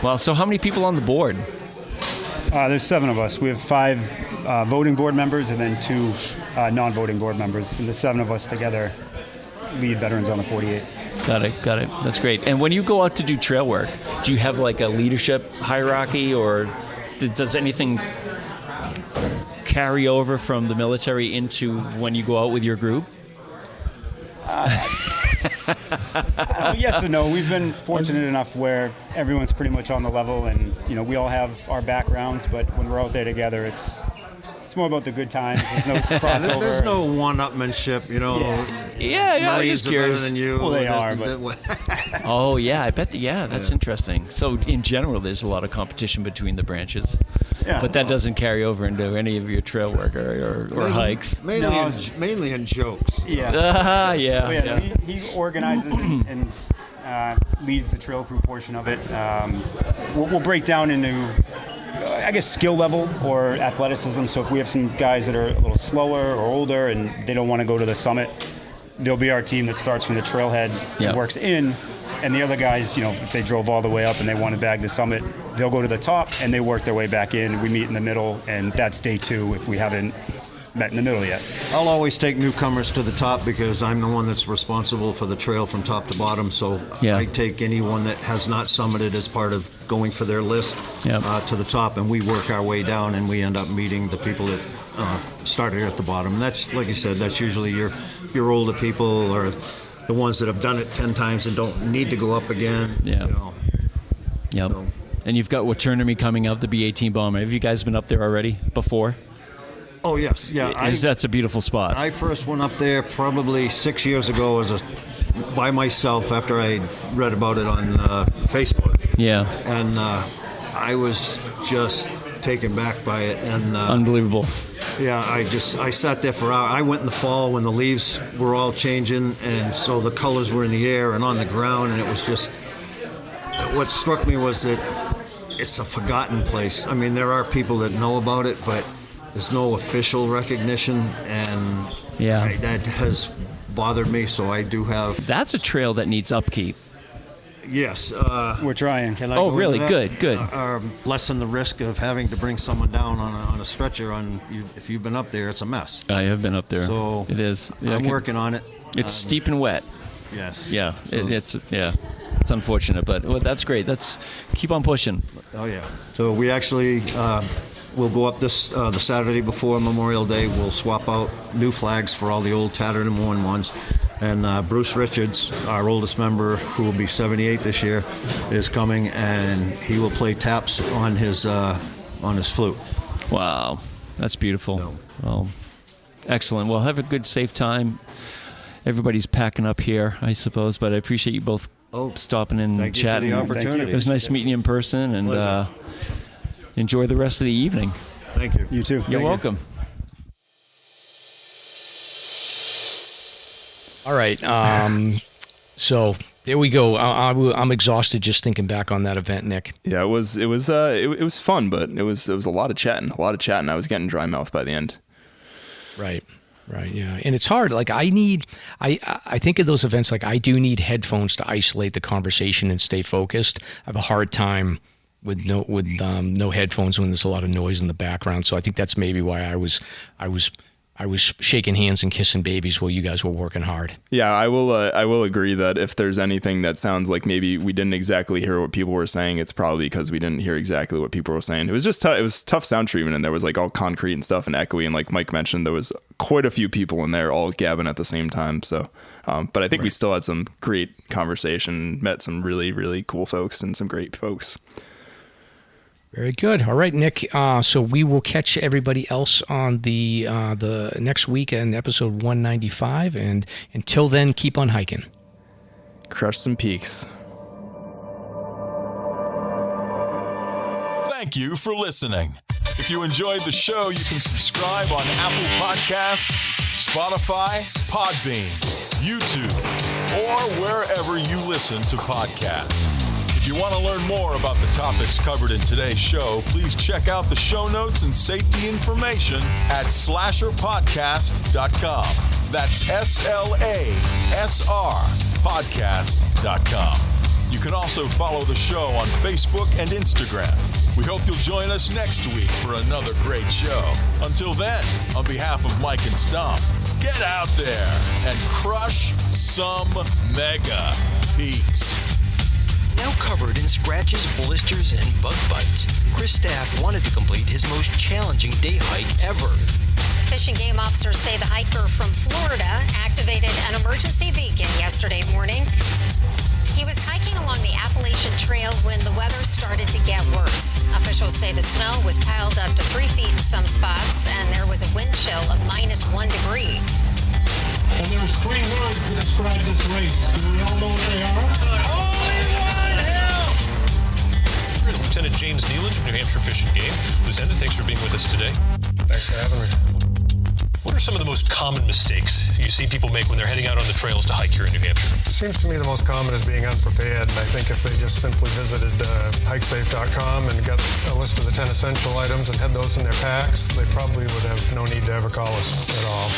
Wow, so how many people on the board? There's 7 of us. We have 5 voting board members and then 2 non-voting board members. And the 7 of us together lead Veterans on the 48. Got it. That's great. And when you go out to do trail work, do you have like a leadership hierarchy, or does anything carry over from the military into when you go out with your group? Yes and no. We've been fortunate enough where everyone's pretty much on the level, and we all have our backgrounds. But when we're out there together, it's more about the good times. There's no crossover. There's no one-upmanship, Yeah, I'm Marines just are better curious. than you. Well, they are, Oh, yeah, I bet. That's interesting. So, in general, there's a lot of competition between the branches. Yeah. But that doesn't carry over into any of your trail work or hikes. Mainly in jokes. Yeah. Yeah. He organizes and leads the trail crew portion of it. We'll break down into, I guess, skill level or athleticism. So if we have some guys that are a little slower or older and they don't want to go to the summit, there'll be our team that starts from the trailhead and works in. And the other guys, if they drove all the way up and they want to bag the summit, they'll go to the top and they work their way back in. We meet in the middle, and that's day 2 if we haven't met in the middle yet. I'll always take newcomers to the top because I'm the one that's responsible for the trail from top to bottom. So I take anyone that has not summited as part of going for their list to the top, and we work our way down, and we end up meeting the people that started at the bottom. And that's, like you said, that's usually your older people or the ones that have done it 10 times and don't need to go up again. Yeah. Yep. So. And you've got Waternomy coming up, the B-18 bomber. Have you guys been up there already before? Oh, yes. Yeah. That's a beautiful spot. I first went up there probably 6 years ago by myself after I read about it on Facebook. Yeah. And I was just taken back by it. And unbelievable. Yeah, I sat there for hours. I went in the fall when the leaves were all changing, and so the colors were in the air and on the ground, and it was just, what struck me was that it's a forgotten place. I mean, there are people that know about it, but there's no official recognition, and that has bothered me, so I do have... That's a trail that needs upkeep. Yes. We're trying. Can I go really? Good. Lessen the risk of having to bring someone down on a stretcher. If you've been up there, it's a mess. I have been up there. So it is. Yeah, I'm working on it. It's steep and wet. Yes. Yeah. So. It's unfortunate, but that's great. Let's keep on pushing. Oh yeah. So we actually we'll go up the Saturday before Memorial Day. We'll swap out new flags for all the old tattered and worn ones. And Bruce Richards, our oldest member, who will be 78 this year, is coming, and he will play taps on his flute. Wow, that's beautiful. Well, excellent. Well, have a good, safe time. Everybody's packing up here, I suppose, but I appreciate you both stopping in and chatting. Thank you for the opportunity. It was nice meeting you in person, and enjoy the rest of the evening. Thank you. You too. You're welcome. All right. So there we go. I'm exhausted just thinking back on that event, Nick. Yeah, it was fun, but it was a lot of chatting. I was getting dry mouth by the end. Right. Yeah, and it's hard. Like I think of those events like I do need headphones to isolate the conversation and stay focused. I have a hard time with no headphones when there's a lot of noise in the background. So I think that's maybe why I was shaking hands and kissing babies while you guys were working hard. Yeah, I will agree that if there's anything that sounds like maybe we didn't exactly hear what people were saying, it's probably because we didn't hear exactly what people were saying. It was just it was tough sound treatment, and there was like all concrete and stuff and echoey, and like Mike mentioned, there was quite a few people in there all gabbing at the same time. So, but I think we still had some great conversation, met some really, really cool folks and some great folks. Very good. All right, Nick. So we will catch everybody else on the next week in episode 195. And until then, keep on hiking. Crush some peaks. Thank you for listening. If you enjoyed the show, you can subscribe on Apple Podcasts, Spotify, Podbean, YouTube, or wherever you listen to podcasts. If you want to learn more about the topics covered in today's show, please check out the show notes and safety information at slasherpodcast.com. That's SLASR podcast.com. You can also follow the show on Facebook and Instagram. We hope you'll join us next week for another great show. Until then, on behalf of Mike and Stomp, get out there and crush some mega peaks. Now covered in scratches, blisters, and bug bites, Chris Staff wanted to complete his most challenging day hike ever. Fish and Game officers say the hiker from Florida activated an emergency emergency beacon yesterday morning. He was hiking along the Appalachian Trail when the weather started to get worse. Officials say the snow was piled up to 3 feet in some spots, and there was a wind chill of -1 degree. And there's 3 words to describe this race. Do we all know what they are? Only one hill! Here's Lieutenant James Nealon, New Hampshire Fish and Game. Lieutenant, thanks for being with us today. Thanks for having me. What are some of the most common mistakes you see people make when they're heading out on the trails to hike here in New Hampshire? It seems to me the most common is being unprepared, and I think if they just simply visited hikesafe.com and got a list of the 10 essential items and had those in their packs, they probably would have no need to ever call us at all.